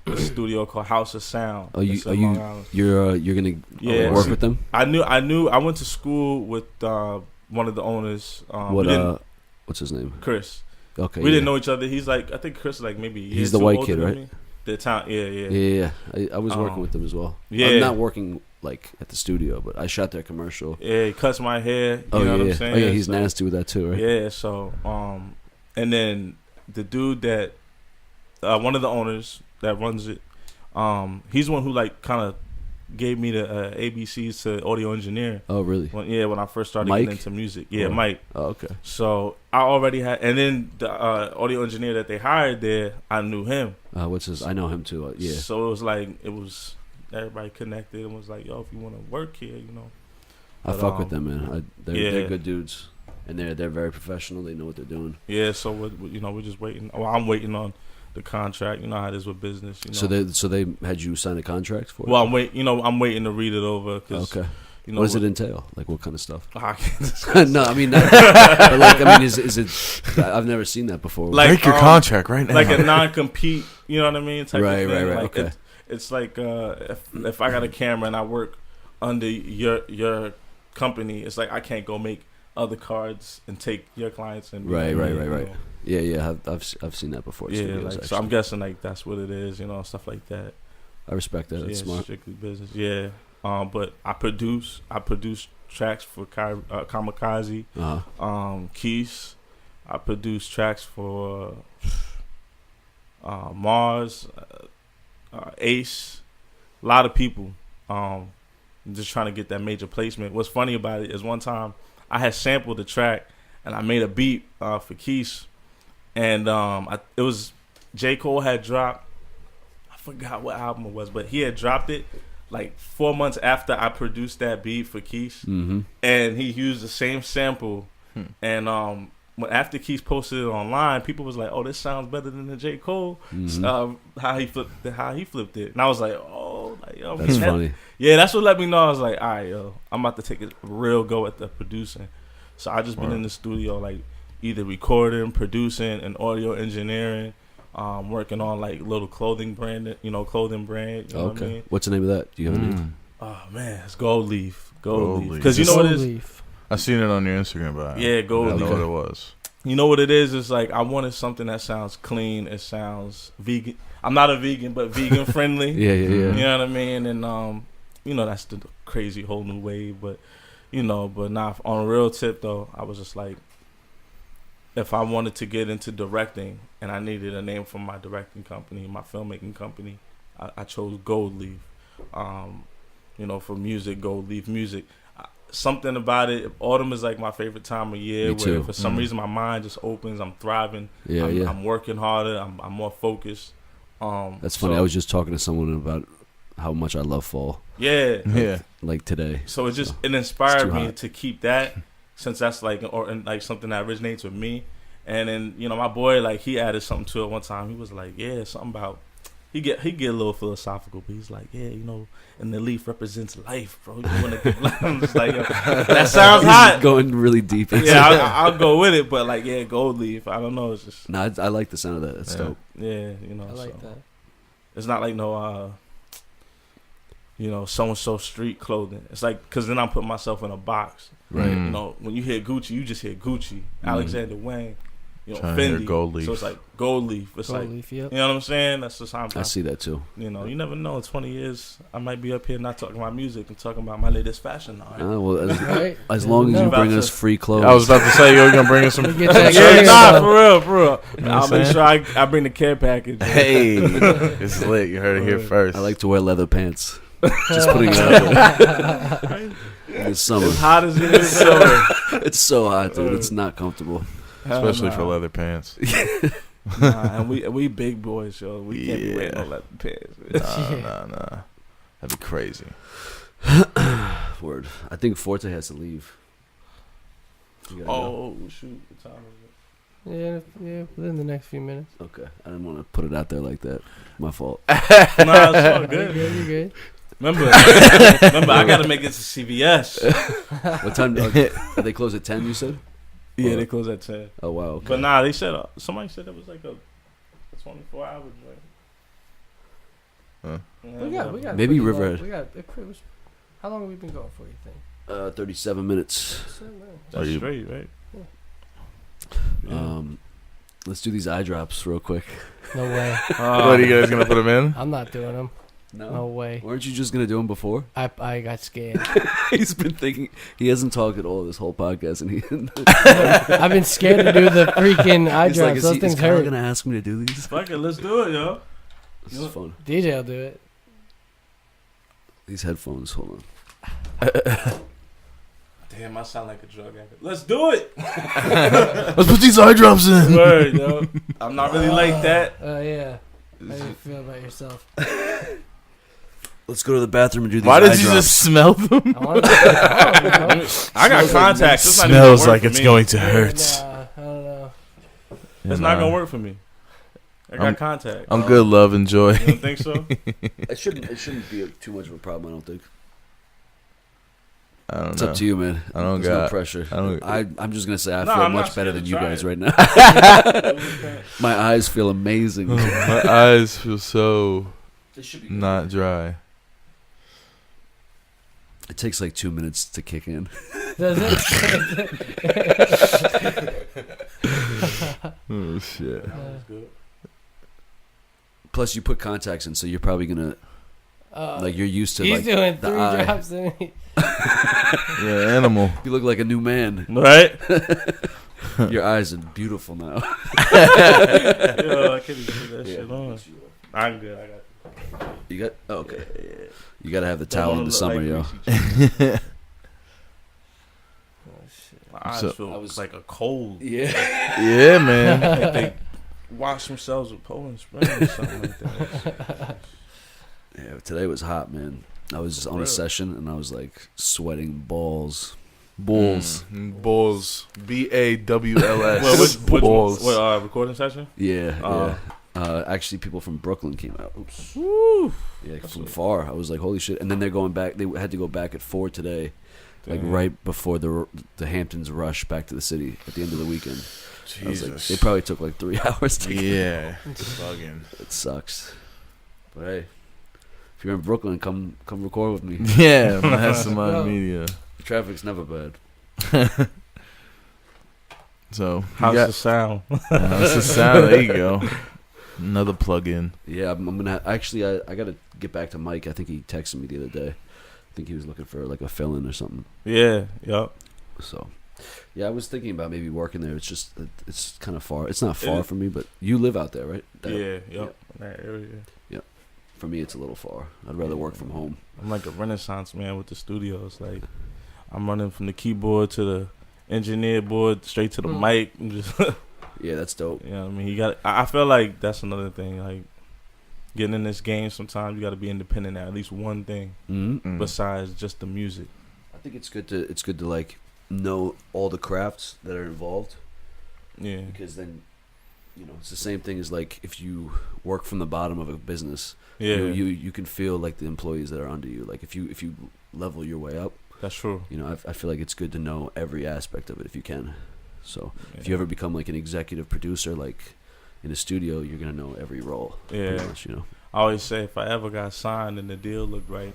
a studio called House of Sound. It's in Long Island.
You're gonna
Yeah,
work
see,
with them?
I knew. I went to school with one of the owners.
What's his name?
Chris.
Okay,
We didn't know each other. He's like, I think Chris is like maybe a year
He's the
too
white
older
kid,
than
right?
me. The town, yeah.
Yeah. I was working with them as well.
Yeah.
I'm not working like at the studio, but I shot their commercial.
Yeah, he cuts my hair. You know what I'm saying?
Oh yeah, he's
So-
nasty with that too, right?
Yeah, so and then the dude that one of the owners that runs it, he's the one who like kind of gave me the ABCs to audio engineering.
Oh really?
When I first started
Mike?
getting into music. Yeah,
Oh.
Mike.
Oh okay.
So I already had, and then the audio engineer that they hired there, I knew him.
What's his? I know him too. Yeah.
So it was like everybody connected and was like, yo, if you want to work here, you know.
I
But,
fuck with them, man. They're
yeah.
good dudes, and they're very professional. They know what they're doing.
Yeah, so we're just waiting. Well, I'm waiting on the contract. You know how it is with business. You know.
So they had you sign a contract for it?
Well, I'm waiting to read it over. Cause,
Okay.
You know
What does it entail? Like what kind of stuff?
I can't discuss
No, I mean, but like, I mean, is it? I've never seen that before.
Like,
Break your contract right now.
like a non-compete. You know what I mean? Type
Right,
of thing.
right.
Like
Okay.
It's like if I got a camera and I work under your company, it's like I can't go make other cards and take your clients and
Right.
you know.
Yeah. I've seen that before.
Yeah,
Studios,
like, so I'm
actually.
guessing like that's what it is, you know, stuff like that.
I respect that. That's
yeah,
smart.
strictly business. Yeah, but I produce tracks for Kamikaze, Keys. I produce tracks for Mars, Ace, a lot of people. Just trying to get that major placement. What's funny about it is one time I had sampled the track and I made a beat for Keys, and it was J. Cole had dropped. I forgot what album it was, but he had dropped it like 4 months after I produced that beat for Keys,
Mm-hmm.
and he used the same sample. And when after Keys posted it online, people was like, "Oh, this sounds better than the J. Cole."
Mm-hmm.
How he flipped it, and I was like, "Oh, like yo,
That's
that-
funny.
Yeah, that's what let me know. I was like, all right, yo, I'm about to take a real go at the producing. So I just been in the studio, like either recording, producing, and audio engineering. Working on like little clothing brand. You know what I mean?
What's the name of that? Do you have a name?
Oh man, it's Gold Leaf.
Gold Leaf.
Because you know what it is.
Leaf.
I seen it on your Instagram, but
Yeah,
I
Gold
don't know
Leaf.
what it was.
You know what it is? It's like I wanted something that sounds clean. It sounds vegan. I'm not a vegan, but vegan friendly.
Yeah.
You know what I mean? And you know, that's the crazy whole new wave. But you know. But on a real tip though, I was just like, if I wanted to get into directing and I needed a name for my directing company, my filmmaking company, I chose Gold Leaf. You know, for music, Gold Leaf Music. Something about it. Autumn is like my favorite time of year.
Me too.
Where for some reason my mind just opens. I'm thriving. I'm working harder. I'm more focused.
That's funny. I was just talking to someone about how much I love fall.
Yeah.
Like today.
So it inspired me to keep that, since that's like something that originates with me. And then, you know, my boy, like, he added something to it one time. He was like, yeah, something about, he get a little philosophical, but he's like, yeah, you know, and the leaf represents life, bro. You want to get life. I'm just like, yo, that sounds hot.
Going really deep into
I'll go with it, but like, yeah, Gold Leaf. I don't know. It's just.
No, I like the sound of that. It's dope.
Yeah, you know.
I like that.
It's not like no, you know, so-and-so street clothing. It's like, because then I'm putting myself in a box.
Right.
You know, when you hear Gucci, you just hear Gucci. Alexander Wang. You know,
Trying to hear
Fendi.
Gold Leaf.
So it's like Gold Leaf. It's
Gold
like,
Leaf, yep.
you know what I'm saying? That's just how
I see that too.
You know, you never know. In 20 years, I might be up here not talking about music and talking about my latest fashion line.
Well,
Right?
as long as you bring us free clothes.
I was about to say you're gonna bring us some.
Get that
Yeah,
shit
nah,
on.
for real.
You know
I'll
what I'm
make
saying?
sure I bring the care package.
Hey, it's lit. You heard it here first.
I like to wear leather pants. Just putting it out there. In the summer.
As hot as it is, so
It's so hot, dude. It's not comfortable.
especially for leather pants.
And we big boys, yo. We can't be wearing no leather pants.
Nah. That'd be crazy.
Word. I think Forte has to leave. You gotta go.
Oh shoot! What time is
Yeah, within the next few minutes.
Okay. I didn't want to put it out there like that. My fault.
it? Nah, it's all
You're
good.
You're good.
Remember, I gotta make it to CVS.
What time? Are they close at 10, you said?
Yeah, they close at 10.
Oh, wow. Okay.
But nah, they said somebody said it was like a 24-hour joint.
Huh.
Yeah,
We got
Maybe
pretty long-
Riverhead.
how long have we been going for, you think?
37 minutes.
That's
Are you-
straight, right?
Let's do these eye drops real quick.
No way.
What are you guys gonna put them in?
I'm not doing them. No way.
Weren't you just going to do them before?
I got scared.
He's been thinking. He hasn't talked at all this whole podcast. And
I've been scared to do the freaking eye
he's like,
drops.
is
Those
he
things
going
hurt.
to ask me to do these?
Fuck it, let's do it, yo.
This is fun.
DJ will do it.
These headphones, hold on.
Damn, I sound like a drug addict. Let's do it.
Let's put these eye drops in.
Word, yo. I'm not really like that.
Yeah. How do you feel about yourself?
Let's go to the bathroom and do these
Why
eye
did you
drops.
just smell them?
I want to.
I got contacts. It's not even
Smells
gonna work
like
for
it's
me.
going to hurt.
Nah, I don't know.
It's not gonna work for me. I got contacts.
I'm good, love and joy.
You don't think so?
It shouldn't be too much of a problem, I don't think.
I don't
It's
know.
up to you, man.
I don't
There's no
got-
pressure.
I don't-
I'm just gonna say I
No,
feel
I'm not
much better
scared
than
to
you
try
guys
it.
right now. My eyes feel amazing.
My eyes feel so
It should be
not dry.
It takes like 2 minutes to kick in.
Does it?
Oh shit.
Plus, you put contacts in, so you're probably gonna like you're used to
he's
like
doing
the
3
eye.
drops in it.
Yeah, animal.
You look like a new man.
Right?
Your eyes are beautiful now.
Yo, I can't even put that shit on. I'm good. I got it.
You got okay. You gotta have the towel in the summer, yo.
My eyes
So-
feel like a cold.
Yeah.
Yeah, man.
Like they wash themselves with Poland Spring or something like that.
Yeah. Today was hot, man. I was on a session and I was like sweating balls. Balls.
Balls. BAWLS.
Well, which
balls.
what, recording session?
Yeah.
Oh.
Yeah. Actually, people from Brooklyn came out. Oops.
Woo.
Yeah, from far. I was like, holy shit! And then they're going back. They had to go back at 4 today, like
Damn.
right before the Hamptons rush back to the city at the end of the weekend. I was like,
Jesus.
they probably took like 3 hours to get.
Yeah. Bugging.
It sucks. But hey, if you're in Brooklyn, come record with me.
Yeah, Mastermind
Yo.
Media.
The traffic's never bad.
So,
How's the sound?
how's the sound? There you go. Another plug-in.
Yeah, I'm gonna actually. I gotta get back to Mike. I think he texted me the other day. think he was looking for like a fill-in or something.
Yeah, yup.
So, yeah, I was thinking about maybe working there. It's just it's kind of far. It's not far from me, but you live out there, right?
Yup. That area.
For me, it's a little far. I'd rather work from home.
I'm like a renaissance man with the studios. Like, I'm running from the keyboard to the engineer board straight to the mic. And just
Yeah, that's dope.
you know what I mean? You got. I feel like that's another thing. Like, getting in this game, sometimes you got to be independent at least one thing
Mm-hmm.
besides just the music.
I think it's good to like know all the crafts that are involved.
Yeah.
Because then, it's the same thing as like if you work from the bottom of a business.
Yeah.
You can feel like the employees that are under you. Like if you level your way up,
That's true.
I feel like it's good to know every aspect of it if you can. So
Yeah.
if you ever become like an executive producer, like in a studio, you're gonna know every role.
Yeah.
Pretty much,
I always say if I ever got signed and the deal looked right,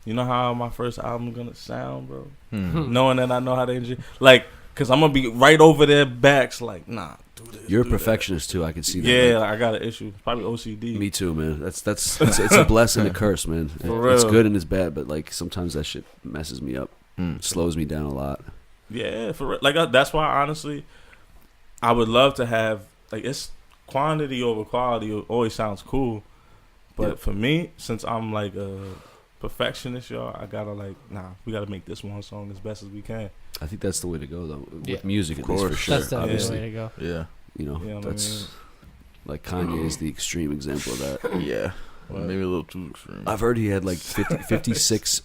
you know how my first album gonna sound, bro? Knowing that I know how to engineer, like, cause I'm gonna be right over their backs, like, nah, do this.
You're a
do that.
perfectionist too. I can see that.
Yeah,
Like,
I got an issue. Probably OCD.
me too, man. It's a blessing and a curse, man.
For
It's
real.
good and it's bad, but like sometimes that shit messes me up, slows me down a lot.
Yeah, for real. Like that's why honestly, I would love to have like it's quantity over quality. Always sounds cool, but
Yep.
for me, since I'm like a perfectionist, y'all, I gotta we gotta make this one song as best as we can.
I think that's the way to go though.
Yeah.
With music,
Of
at least for
course.
sure.
That's definitely the
Obviously,
way to go.
Yeah.
You know what I
that's
mean?
like Kanye is the extreme example of that.
Yeah.
What?
Maybe a little too extreme.
I've heard he had like 56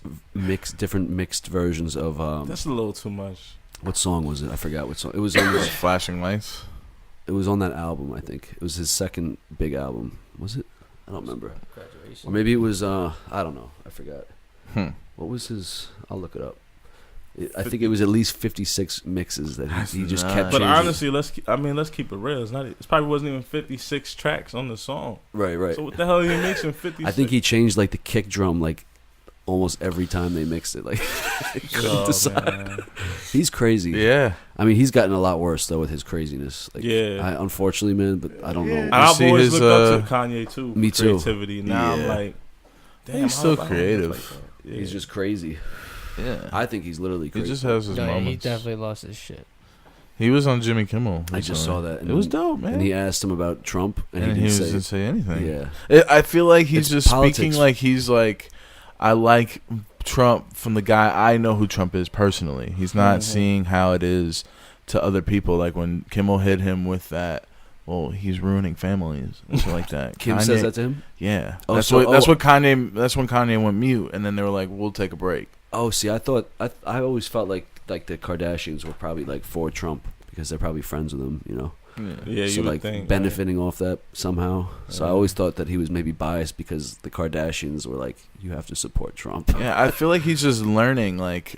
different mixed versions of
That's a little too much.
what song was it? I forgot what song. It was on
Flashing lights.
it was on that album, I think. It was his second big album. Was it? I don't remember.
Graduation.
Or maybe it was I don't know. I forgot.
Hmm.
What was his? I'll look it up. I think it was at least 56 mixes that he just kept
That's
But
changing.
honestly, let's keep it real. It probably wasn't even 56 tracks on the song.
Right.
So what the hell are you mixing 56?
I think he changed like the kick drum like almost every time they mixed it. Like they couldn't
Oh,
decide.
man.
He's crazy.
Yeah.
I mean, he's gotten a lot worse though with his craziness. Like,
Yeah.
unfortunately, man. But I don't know.
And I've
see
always
his,
looked up to Kanye too.
Me
for
too.
Creativity. Now I'm
Yeah.
like, damn,
He's
how
so
have I always
creative.
like that? Yeah.
He's just crazy.
Yeah.
I think he's literally
He
crazy.
just has his
No,
moments.
he definitely lost his shit.
He was on Jimmy Kimmel.
I just saw that.
It was dope, man.
And he asked him about Trump, and,
And
he
he
didn't
didn't
say.
say anything.
Yeah.
I feel like he's
It's
just
politics.
speaking like he's like, I like Trump from the guy I know who Trump is personally. He's not
Mhm.
seeing how it is to other people. Like when Kimmel hit him with that, well, he's ruining families and shit like that.
Kim
Kanye-
says that to him.
Yeah,
Oh,
that's
so-
what Kanye. That's when Kanye went mute, and then they were like, "We'll take a break."
Oh, see, I thought I always felt like the Kardashians were probably like for Trump because they're probably friends with him,
Yeah,
so
you would
like
think
benefiting off that somehow. So I
Yeah.
always thought that he was maybe biased because the Kardashians were like, you have to support Trump.
Yeah, I feel like he's just learning. Like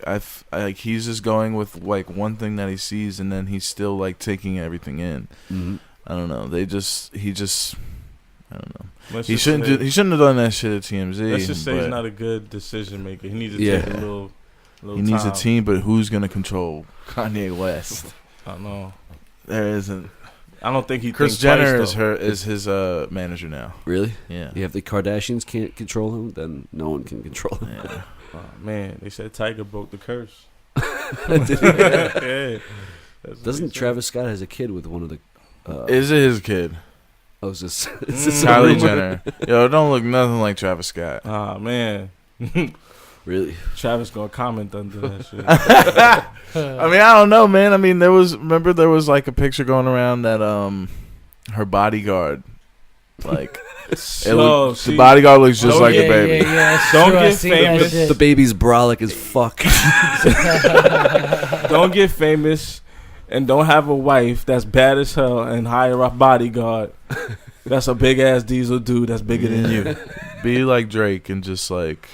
like he's just going with like one thing that he sees, and then he's still like taking everything in.
Mm-hmm.
I don't know. He just. I don't know.
Let's
He
just
shouldn't.
say-
He shouldn't have done that shit at TMZ.
Let's just say
but
he's not a good decision maker. He needs to
Yeah.
take a little
He needs a
time.
team, but who's gonna control Kanye West?
I don't know.
There isn't.
I don't think he.
Chris
thinks
Jenner
twice,
is his manager now.
Really?
Yeah.
Yeah. If the Kardashians can't control him, then no one can control him.
Yeah.
Oh, man, they said Tiger broke the curse.
Did he?
Yeah. That's what
Doesn't
they said.
Travis Scott has a kid with one of the?
Is it his kid?
Oh, is this?
Mm.
Is this a
Kylie
rumor?
Jenner. Yo, it don't look nothing like Travis Scott.
Ah man,
Really?
Travis gonna comment under that shit.
I mean, I don't know, man. I mean, there was like a picture going around that her bodyguard, like
So,
the bodyguard looks just
Don't
like
get-
the baby.
Yeah, it's
Don't
true, I
get
seen that
famous.
shit.
The baby's brolic as fuck.
don't get famous and don't have a wife that's bad as hell and hire a bodyguard. That's a big ass diesel dude that's bigger than you.
Be like Drake and just like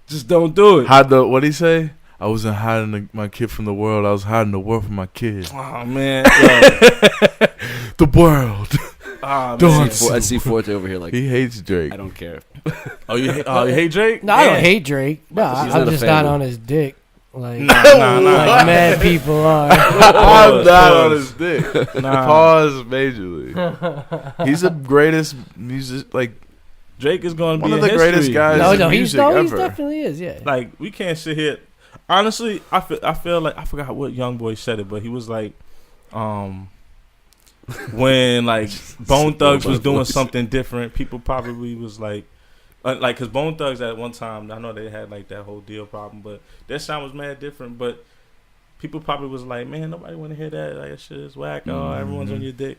Just don't do it.
hide the. What'd he say? I wasn't hiding my kid from the world. I was hiding the world from my kid.
Oh man. Yo.
The world.
Ah,
Don't
man.
see-
I see Forte over here like,
He hates Drake.
I don't care.
Oh, you hate Drake?
No, I don't
Man.
hate Drake. No,
He's
I'm
not a
just
fan,
not
though.
on his dick. Like,
Nah.
like mad people are.
I'm not on
Pause.
his dick.
Nah.
Pause majorly. He's the greatest music. Like
Drake is going to be
one of
in
the greatest
history.
guys
No,
in
he's
music
he
ever.
definitely is. Yeah.
Like, we can't sit here. Honestly, I feel like, I forgot what young boy said it, but he was like, when like Bone Thugs was doing something different, people probably was like, cause Bone Thugs at one time, I know they had like that whole deal problem, but their sound was mad different. But people probably was like, man, nobody want to hear that. Like, that shit is whack. Oh, everyone's on your dick.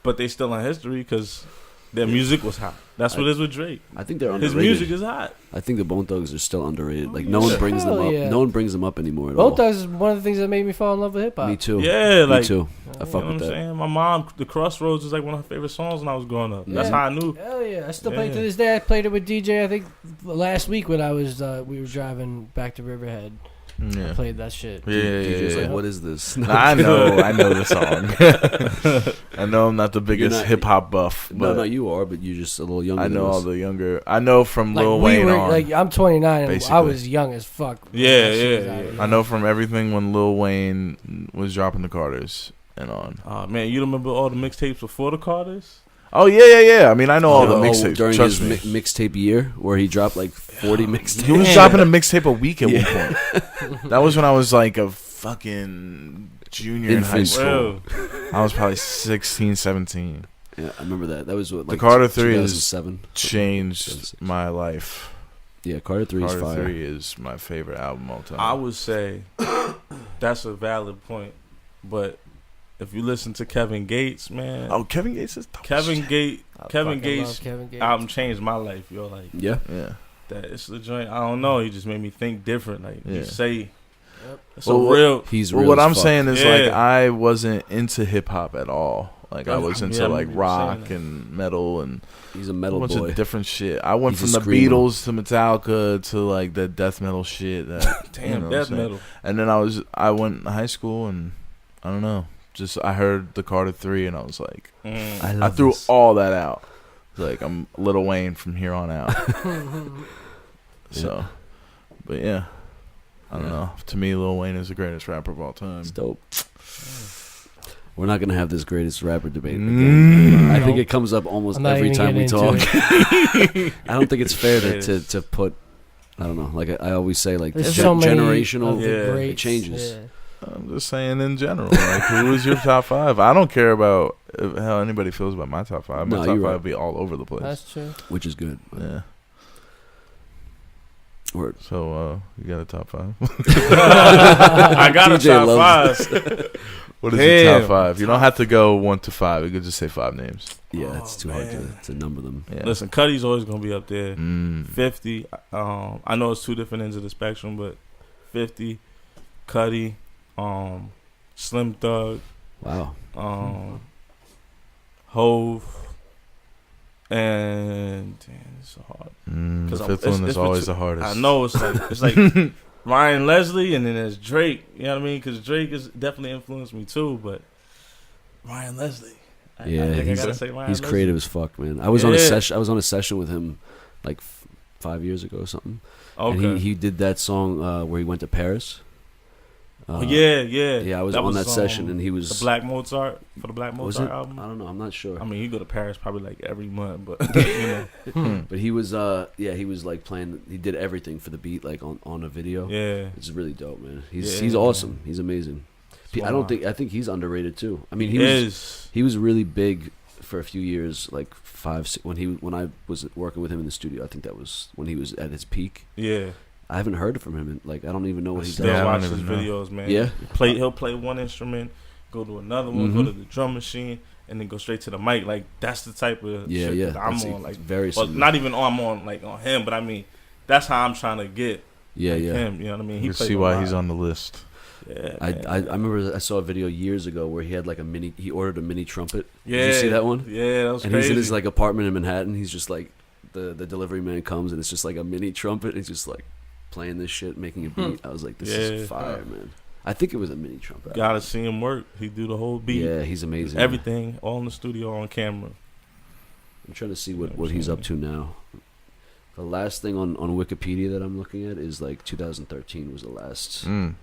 But they still in history because their music was hot. That's what it is with Drake.
I think they're
His
underrated.
music is hot.
I think the Bone Thugs are still underrated. Like no one brings them
Hell
up.
yeah.
No one brings them up anymore at all.
Bone Thugs is one of the things that made me fall in love with hip hop.
Me too.
Yeah, like,
me too. I
you
fuck
know what I'm
with that.
saying? My mom, The Crossroads is like one of her favorite songs when I was growing up. That's
Yeah.
how I knew.
Hell yeah! I still play it to
Yeah.
this day. I played it with DJ. I think last week when I was we were driving back to Riverhead. I
Yeah.
played that shit.
Yeah,
DJ's
yeah.
like, what is this?
I know the song. I know I'm not the biggest
not-
hip hop buff,
No,
but
you are, but you're just a little younger.
I know
than
all
us.
the younger. I know from
Like
Lil
we
Wayne
were
on.
like I'm 29 and I
basically.
was young as fuck. when
Yeah,
that shit was
yeah,
out.
yeah.
I know from everything when Lil Wayne was dropping the Carters and on.
Oh man, you remember all the mixtapes before the Carters?
Oh yeah. I mean, I know all the
Oh,
mixtapes.
during
Trust
his
me.
mixtape year where he dropped like 40 mixtapes.
He was
Damn.
dropping a mixtape a week at one point. That was when I was like a fucking junior in high
Infant.
school.
Well,
I was probably 16, 17.
Yeah, I remember that. That was what,
The
like
Carter 3 is
2007.
Changed my life.
Yeah, Carter 3 is
Carter
fire.
3 is my favorite album all time.
I would say that's a valid point, but if you listen to Kevin Gates, man,
Oh, Kevin Gates is dope.
Kevin Gates
I
Kevin
fucking
Gates
love Kevin Gates.
album changed my life. Yo, like
Yeah.
Yeah.
that. It's the joint. I don't know. He just made me think different. Like
Yeah.
you say, it's
Well,
a real.
He's
Well,
real
what
as
I'm
fuck.
saying is
Yeah.
like I wasn't into hip hop at all. Like I
Yeah,
was
I
into
remember
like
you saying
rock
that.
and metal and
He's a
a
metal
bunch
boy.
of different shit. I went
He's
from
a
the
screamer.
Beatles to Metallica to like the death metal shit. That,
Damn,
you know what I'm
death
saying?
metal.
And then I went to high school and I don't know. Just I heard the Carter 3 and I was like, I threw all that out. Like I'm Lil Wayne from here on out. So, but yeah, I don't know. To me, Lil Wayne is the greatest rapper of all time.
It's dope. We're not gonna have this greatest rapper debate again. I think it comes up almost
I'm not
every
even
time we
getting
talk.
into
I don't think it's fair
Greatest.
to put. I don't know. Like I always say, like
There's so many
generational.
of the
Yeah, it
greats,
changes.
yeah.
I'm just saying in general. Like, who is your top 5? I don't care about how anybody feels about my top 5. My
No,
top
you're
5
right.
will be all over the place.
That's true.
Which is good.
Yeah.
Word.
So, you got a top 5?
I got a
TJ
top
loves
five.
What is your
Damn.
top 5? You don't have to go 1 to 5. You could just say 5 names.
Yeah,
Oh,
it's too hard
man.
to number them.
Yeah.
Listen, Cuddy's always gonna be up there.
Mm.
50. I know it's two different ends of the spectrum, but 50, Cuddy, Slim Thug,
Wow.
Hove, and damn, it's so hard.
The
'Cause
fifth
it's-
one is
it's
always
between-
the hardest.
I know it's like Ryan Leslie, and then there's Drake. You know what I mean? Because Drake has definitely influenced me too. But Ryan Leslie, I
Yeah,
think I
he's-
gotta say Ryan
He's
Leslie.
creative as fuck, man. I was on a
Yeah.
session. I was on a session with him, like 5 years ago or something.
Okay.
And he did that song where he went to Paris.
Oh, yeah.
Yeah, I was on that session, and he was
the Black Mozart for the Black
was
Mozart
it?
album.
I don't know. I'm not sure.
I mean, you go to Paris probably like every month, but you know,
But he was he was like playing. He did everything for the beat, like on a video.
yeah.
It's really dope, man.
Yeah,
He's
man.
awesome. He's amazing. I think he's underrated too. I mean, he was really big for a few years, like 5 when I was working with him in the studio. I think that was when he was at his peak.
Yeah.
I haven't heard from him. Like I don't even know what he
Still
does.
Yeah, I
watch
don't
his
even know.
videos, man.
Yeah?
He'll play one instrument, go to another one, go
Mhm.
to the drum machine, and then go straight to the mic. Like that's the type of
Yeah,
shit
yeah.
that I'm
That's
on. Like,
very
well,
similar.
not even I'm on like on him, but I mean, that's how I'm trying to get
Yeah,
like
yeah.
him. You know what I mean?
You
played
see
a
why
lot.
he's on the list.
Yeah,
I
man.
remember I saw a video years ago where he had like he ordered a mini trumpet.
Yeah,
Did you see that one?
Yeah, that was
And
crazy.
he's in his like apartment in Manhattan. He's just like the delivery man comes and it's just like a mini trumpet. He's just like playing this shit, making a beat. I was like, this
Yeah.
is fire, man. I think it was a mini trumpet.
Gotta see him work. He do the whole beat,
Yeah, he's amazing.
everything, all in the studio on camera.
I'm trying to see what he's up to now. The last thing on Wikipedia that I'm looking at is like 2013 was the last.
Mm.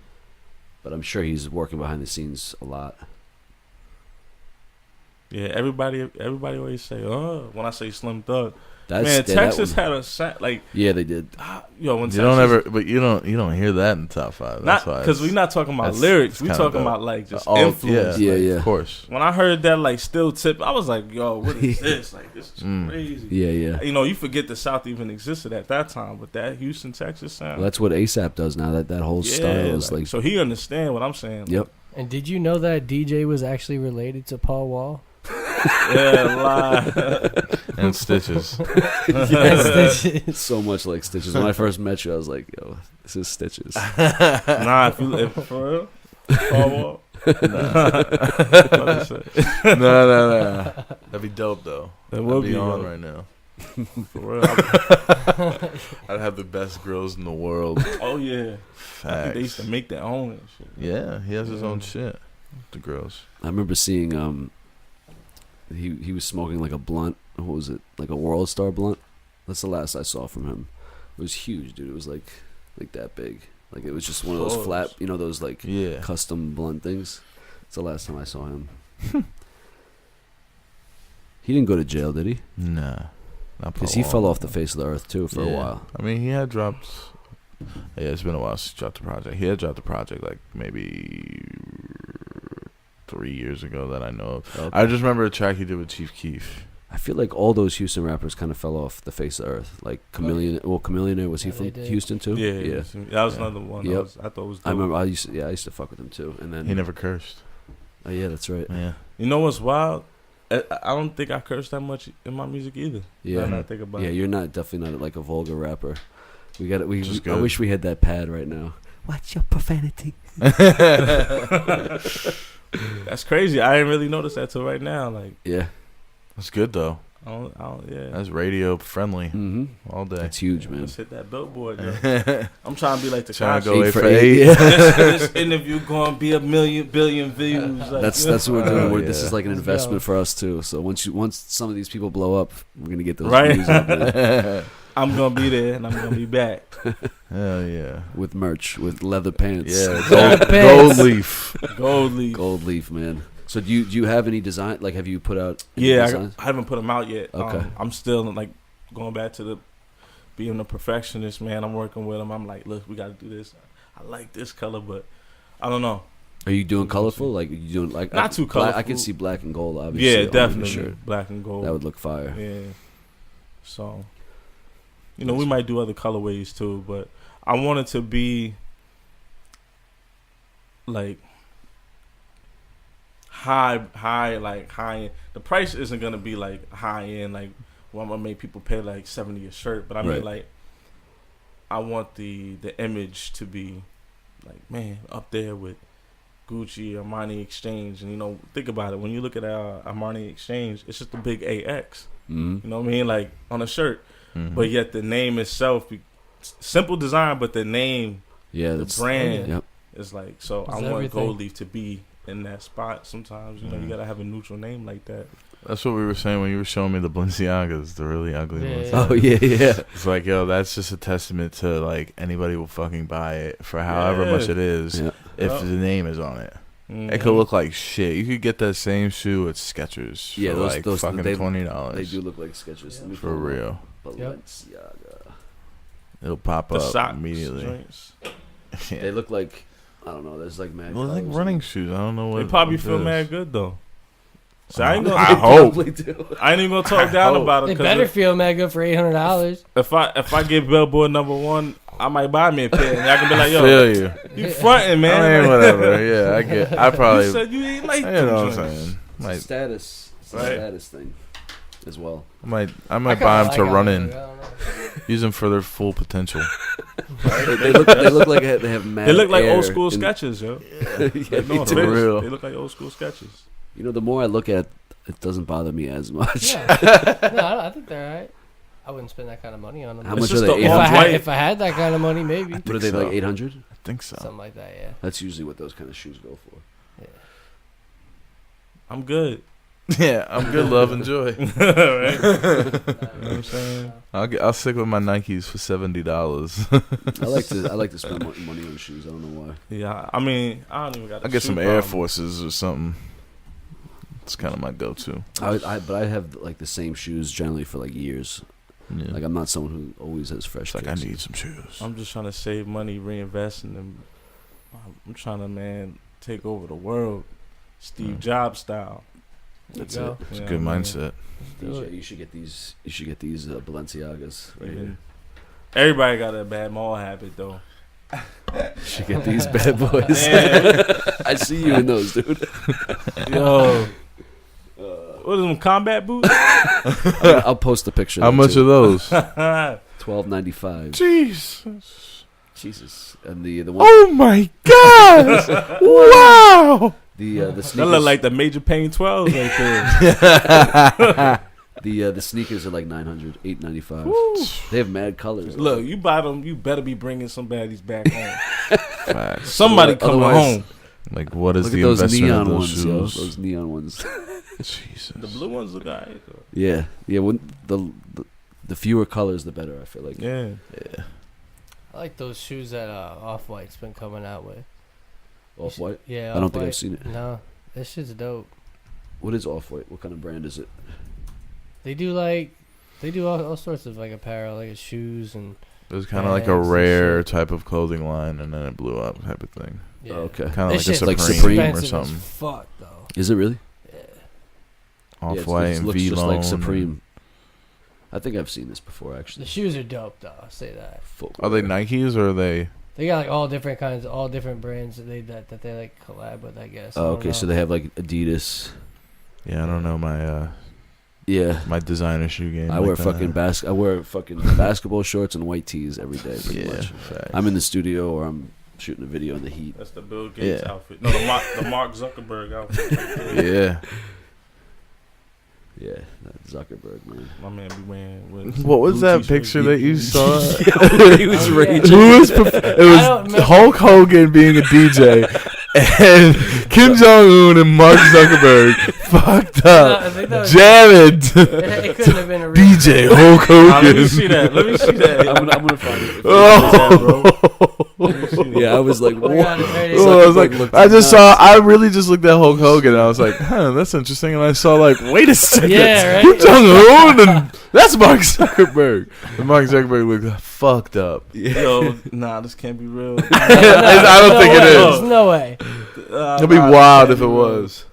But I'm sure he's working behind the scenes a lot.
Yeah, everybody always say, when I say Slim Thug, Texas had a like.
Yeah, they did.
Yo, when
you don't ever, but you don't hear that in top 5. That's
not because we're not talking about lyrics. We talking about like just influence.
Yeah,
of course.
When I heard that like Still Tip, I was like, yo, what is this? Like this is crazy.
Yeah.
You know, you forget the South even existed at that time, but that Houston, Texas sound.
Well, that's what ASAP does now. That whole style is like.
So he understand what I'm saying.
Yep.
And did you know that DJ was actually related to Paul Wall?
Yeah, lie.
And Stitches.
So much like Stitches. When I first met you, I was like, yo, this is Stitches.
Nah, if for real, Paul Wall.
No. That'd be dope though.
That would
be on
dope.
right now.
For real.
I'd have the best grills in the world.
Oh yeah.
Facts.
I think they used to make their own and shit.
Yeah, he has his own shit. The grills.
I remember seeing he was smoking like a blunt. What was it? Like a World Star blunt. That's the last I saw from him. It was huge, dude. It was like that big. Like it was just one of those flat, those like custom blunt things. It's the last time I saw him. He didn't go to jail, did he?
Nah.
Because he fell off the face of the earth too for a while.
I mean, he had dropped. Yeah, it's been a while since he dropped the project. He had dropped the project like maybe 3 years ago that I know of. Okay. I just remember a track he did with Chief Keef.
I feel like all those Houston rappers kind of fell off the face of the earth. Like Chameleon. Well, Chameleon, was he from Houston too?
Yeah. That was another one.
Yep.
I thought was dope.
I remember. I used to fuck with him too. And then
he never cursed.
Oh yeah, that's right.
Yeah.
You know what's wild? I don't think I curse that much in my music either.
Yeah.
Now I think about it.
You're definitely not like a vulgar rapper. I wish we had that pad right now. Watch your profanity.
That's crazy. I didn't really notice that till right now. Like,
yeah,
that's good though.
Yeah,
that's radio friendly all day.
It's huge, man.
Let's hit that billboard. Yo. I'm trying to be like the
trying to
go
8 for 8.
This interview going to be 1 billion views. Like,
that's what we're doing. This is like an investment for us too. So once some of these people blow up, we're gonna get those views up there.
I'm gonna be there and I'm gonna be back.
Hell yeah!
With merch, with leather pants.
Yeah, gold leaf.
Gold leaf,
man. So do you have any design? Like, have you put out?
I haven't put them out yet.
Okay.
I'm still like going back to being a perfectionist, man. I'm working with them. I'm like, look, we got to do this. I like this color, but I don't know.
Are you doing colorful? Like, you doing like
not too colorful?
I can see black and gold. Obviously,
yeah, definitely black and gold.
That would look fire.
Yeah. So, we might do other colorways too, but I want it to be like high end. The price isn't gonna be like high end, like I'm gonna make people pay like $70 a shirt. But I mean, like, I want the image to be like, man, up there with Gucci, Armani Exchange, and think about it. When you look at Armani Exchange, it's just a big AX.
Mm-hmm.
You know what I mean? Like on a shirt. But yet the name itself, simple design, but the name, the brand is like, so I want Gold Leaf to be in that spot. Sometimes, you got to have a neutral name like that.
That's what we were saying when you were showing me the Balenciagas, the really ugly ones.
Oh, yeah.
It's like, yo, that's just a testament to, like, anybody will fucking buy it for however much it is if the name is on it. It could look like shit. You could get that same shoe at Skechers for those fucking $20.
They do look like Skechers.
Yeah. For real.
Balenciaga.
It'll pop up immediately.
They look like, I don't know, there's like mad.
Well, like running shoes. I don't know what.
They probably feel mad good though. So I ain't gonna.
I hope.
I ain't even gonna talk down about it.
They better feel mad good for $800.
If I get Billboard #1, I might buy me a pair. And y'all can be like, yo,
feel
you fronting, man.
I mean, whatever. Yeah, I probably.
You said you ain't like
you know what I'm saying.
Status thing as well.
I might buy them to run in. Use them for their full potential.
They look like they have mad.
They look like
air
old school sketches, yo.
For real.
They look like old school sketches.
The more I look at it, doesn't bother me as much.
Yeah. No, I think they're alright. I wouldn't spend that kind of money on them.
How much are they?
If I had that kind of money, maybe.
What are they, like 800?
I think so.
Something like that, yeah.
That's usually what those kind of shoes go for.
Yeah.
I'm good.
Yeah, I'm good. Love and joy.
Right? You know what I'm saying?
I'll stick with my Nikes for $70.
I like to spend money on shoes. I don't know why.
Yeah, I mean, I don't even got.
I get some Air Forces or something. It's kind of my go-to.
But I have like the same shoes generally for like years.
Yeah.
Like I'm not someone who always has fresh.
It's like
kicks.
I need some shoes.
I'm just trying to save money, reinvest, and then I'm trying to, man, take over the world, Steve Jobs style.
That's
Go.
it.
It's a
Yeah,
good
man.
mindset.
DJ, you should get these. You should get these Balenciagas right here.
Everybody got a bad mall habit though.
You should get these bad boys. I see you in those, dude.
Yo, what are them combat boots?
I'll post a picture.
How much are those?
$12.95. Jesus, and the one.
Oh my gosh! Wow!
The sneakers.
That look like the Major Payne 12 right there.
The sneakers are like $8.95. They have mad colors.
Look, you buy them, you better be bringing some baddies back home.
Facts.
Somebody coming
Otherwise-
home.
Like, what is
Look
the
at those
investment
neon
of those
ones, yo.
shoes?
Those neon ones.
Jesus.
The blue ones look alright though.
Yeah. When the fewer colors, the better. I feel like.
Yeah.
Yeah.
I like those shoes that Off-White's been coming out with.
Off white.
Yeah,
I don't think
Off-White.
I've seen it.
No, that shit's dope.
What is off white? What kind of brand is it?
They do all sorts of like apparel, like shoes and
It was kind of like a
Pants and
rare
shit.
type of clothing line, and then it blew up, type of thing.
yeah.
Oh, okay.
Kind of
This
like a
shit's
like
Supreme,
Supreme
or
expensive
something.
as fuck though.
Is it really?
Yeah.
Off
Yeah,
white
it
and
looks
V
just
Lone.
like Supreme. I think I've seen this before,
The
actually.
shoes are dope though. I'll say that.
Are they Nikes or are they?
They got like all different kinds, all different brands that they like collab with. I guess. I
Oh,
don't
okay.
know.
So they have like Adidas.
Yeah, I don't know my
Yeah.
my designer shoe game.
I
like
wear
that.
fucking basketball shorts and white tees every day, pretty
Yeah,
much.
facts.
I'm in the studio or I'm shooting a video in the heat.
That's the Bill Gates
Yeah.
outfit. No, the Mark Zuckerberg outfit.
Yeah.
Yeah, that Zuckerberg, man.
My man be wearing. With
What was
blue
that
t-shirts,
picture that you saw?
He was
Oh, yeah.
raging.
Who was? It
I don't
was
remember.
Hulk Hogan being a DJ, and Kim Jong Un and Mark Zuckerberg fucked
I
up,
think that was-
jamming.
it couldn't have been a real
DJ Hulk
Let me
Hogan.
see that. Let me see that.
I'm gonna find it.
Oh.
Yeah, I was like,
Oh my
what?
God, it's very-
Oh, I was like,
Zuckerberg looked
I just
nuts.
I really just looked at Hulk Hogan and I was like, that's interesting. And I saw like, wait a second,
Yeah, right?
Kim Jong Un and that's Mark Zuckerberg. And Mark Zuckerberg looked fucked up.
Yo, nah, this can't be real.
I don't think it
way.
is.
There's no way.
It'd be wild if it was.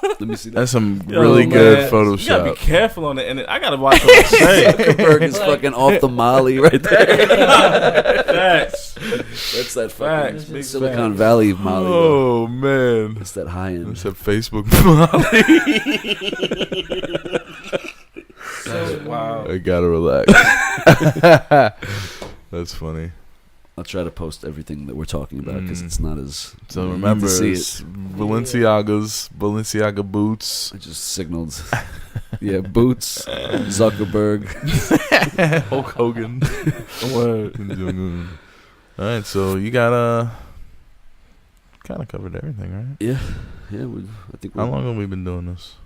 Let me see that.
That's some
Yo,
really
man,
good
You gotta be
Photoshop.
careful on the internet. I gotta watch what I say.
Zuckerberg is fucking off the molly right there.
Facts.
That's that
Facts.
fucking
Big
Silicon
facts.
Valley molly. though.
Oh man,
That's that high end.
it's a Facebook Molly.
Wow.
I gotta relax. That's funny.
I'll try to post everything that we're talking about because it's not as.
So
you need
remember,
to see
it's Balenciaga boots.
I just signaled. Yeah, Boots, Zuckerberg.
Hulk Hogan.
Word.
Kim Jong-un. All right, so you got kind of covered everything, right?
Yeah. I think we're
How long have we been doing this?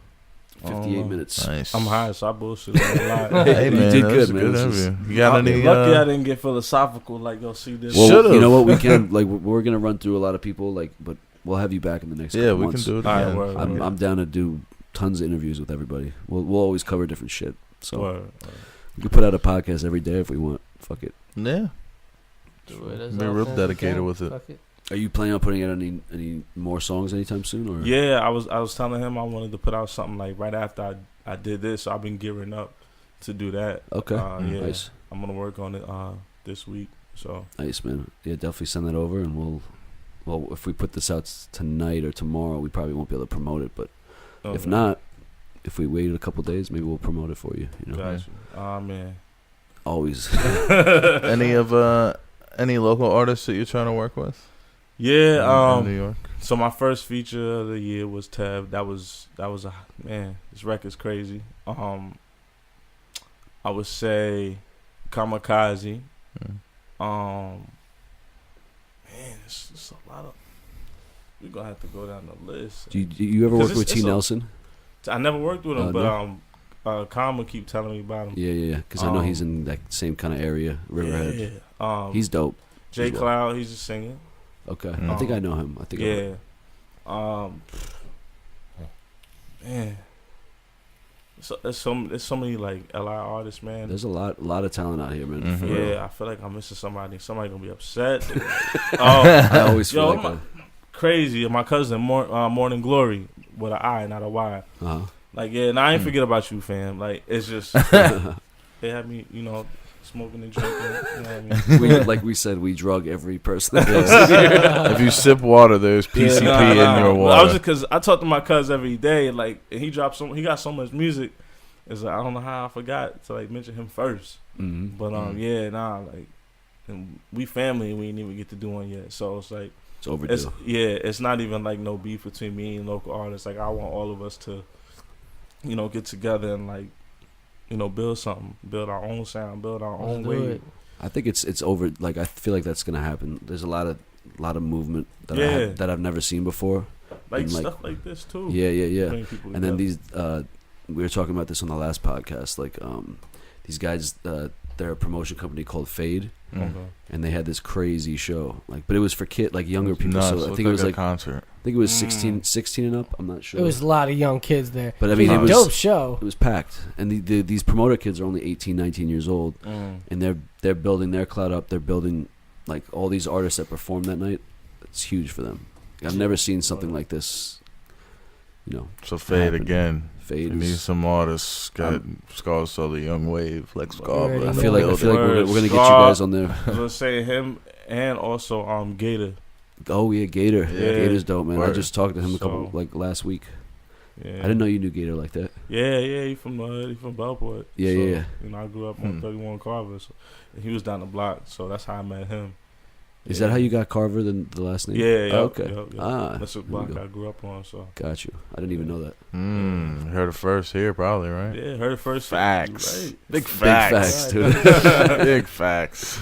58 minutes.
Nice.
I'm high, so I bullshit a lot.
Hey
You
man,
did
that
good,
was a
man.
good
This was-
interview. You got
I'm
any?
lucky I didn't get philosophical like y'all see this.
Well,
Should've.
you know what? We can we're gonna run through a lot of people but we'll have you back in the next.
Yeah,
couple
we
months.
can do it
All right,
again.
word.
I'm down to do tons of interviews with everybody. We'll always cover different shit. So
Word.
we can put out a podcast every day if we want. Fuck it.
Yeah.
Do it as
Be real
often as
dedicated
we can.
with it.
Fuck it.
Are you planning on putting out any more songs anytime soon? Or
Yeah, I was telling him I wanted to put out something like right after I did this. So I've been gearing up to do that.
Okay.
Yeah,
Nice,
I'm gonna work on it this week. So
nice, man. Yeah, definitely send that over, and well, if we put this out tonight or tomorrow, we probably won't be able to promote it. But if
okay.
not, if we wait a couple days, maybe we'll promote it for you. You know,
Got you. Man.
always.
Any local artists that you're trying to work with?
Yeah.
in New York.
So my first feature of the year was Tev. That was a man. This record's crazy. I would say Kamikaze. Man, it's a lot of. We're gonna have to go down the list.
Do you ever
'Cause
work with T.
it's a-
Nelson?
I never worked with him,
No?
but Kama keep telling me about him.
Yeah. Because I know he's in that same kind of area, Riverhead.
Yeah.
He's dope.
J
as well.
Cloud. He's a singer.
Okay,
Mm.
I think I know him. I think.
Yeah. Man, So there's so many like LI artists, man.
There's a lot of talent out here, man.
Mhm.
For real.
Yeah, I feel like I'm missing somebody. Somebody gonna be upset.
I always feel like that.
Crazy. My cousin, Morning Glory, with an I, not a Y.
Uh-huh.
Like, yeah, and I ain't forget about you, fam. Like, it's just they had me, smoking and drinking. You know what I mean?
Like we said, we drug every person. That
If you sip water, there's PCP in your water.
I was just because I talk to my cousin every day. Like, and he got so much music. It's like I don't know how I forgot to like mention him first.
Mm-hmm.
But like, and we family. And we didn't even get to do one yet. So it's like
It's overdue.
It's not even like no beef between me and local artists. Like I want all of us to, get together and like, build something, build our own sound, build our own way.
I think it's over. Like I feel like that's gonna happen. There's a lot of movement that I've never seen before.
Like
and
stuff like this too.
Yeah.
Bring people
And then
together.
we were talking about this on the last podcast. Like these guys, they're a promotion company called Fade, and they had this crazy show. Like, but it was for younger people.
Nuts.
So I think it was
a
like
concert.
I think it was 16 and up. I'm not sure.
It was a lot of young kids there.
But I mean, it was
dope show.
It was packed, and these promoter kids are only 18, 19 years old, and they're building their clout up. They're building like all these artists that performed that night. It's huge for them. I've never seen something like this.
So Fade
happen.
again.
Fade.
We need some artists. Got Scar Sully, Young Wave, Lex Carver.
I feel like we're gonna get you
Scar,
guys on there.
I was gonna say him and also Gator.
Oh yeah, Gator.
Yeah.
Gator's dope, man. I
Word.
just talked to him last week.
Yeah.
I didn't know you knew Gator like that.
Yeah, he from Bellport.
Yeah,
so,
yeah.
I grew up on 31 Carver, so, and he was down the block, so that's how I met him.
Is that how you got Carver, the last name?
Yeah.
Oh, okay.
Yep. That's the
there
block
we go.
I grew up on. So
Got you. I didn't even know that.
Heard it first here, probably, right?
yeah, heard it first.
Facts.
Right.
Big
Big
facts.
facts, dude.
Big facts.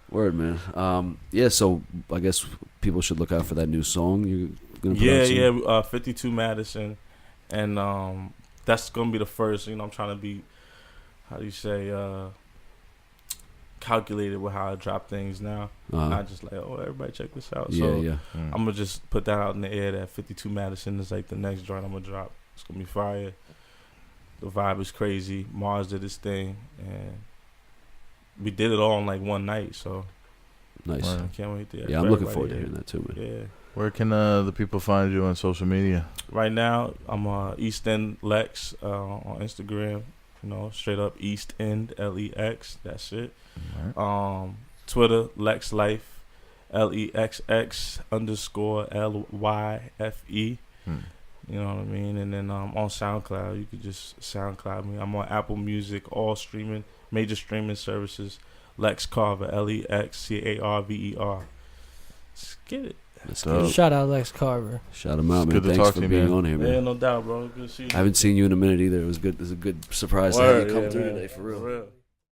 Word, man. Yeah. So I guess people should look out for that new song you're gonna put out soon.
Yeah. 52 Madison, and that's gonna be the first. I'm trying to be, how do you say, calculated with how I drop things now. Not just like, everybody check this out.
Yeah,
so
yeah.
I'm gonna just put that out in the air that 52 Madison is like the next joint I'm gonna drop. It's gonna be fire. The vibe is crazy. Mars did his thing, and we did it all in like one night. So
Nice.
I can't wait to.
Yeah, I'm looking forward to hearing that too, man.
Yeah.
Where can the people find you on social media?
Right now, I'm East End Lex on Instagram. Straight up East End LEX. That's it.
Right.
Twitter Lex Life LEXX_LYFE. You know what I mean? And then on SoundCloud, you could just SoundCloud me. I'm on Apple Music, all major streaming services. Lex Carver, LEXCARVER. Let's get it.
Let's
Dope.
go.
Shout out Lex Carver.
Shout him out,
It's
man.
good to
Thanks
talk
for
to you,
being
man.
on here, man.
Yeah, no doubt, bro. Good to see you.
I haven't seen you in a minute either. It was good. It was a good surprise to have you come through today, for real.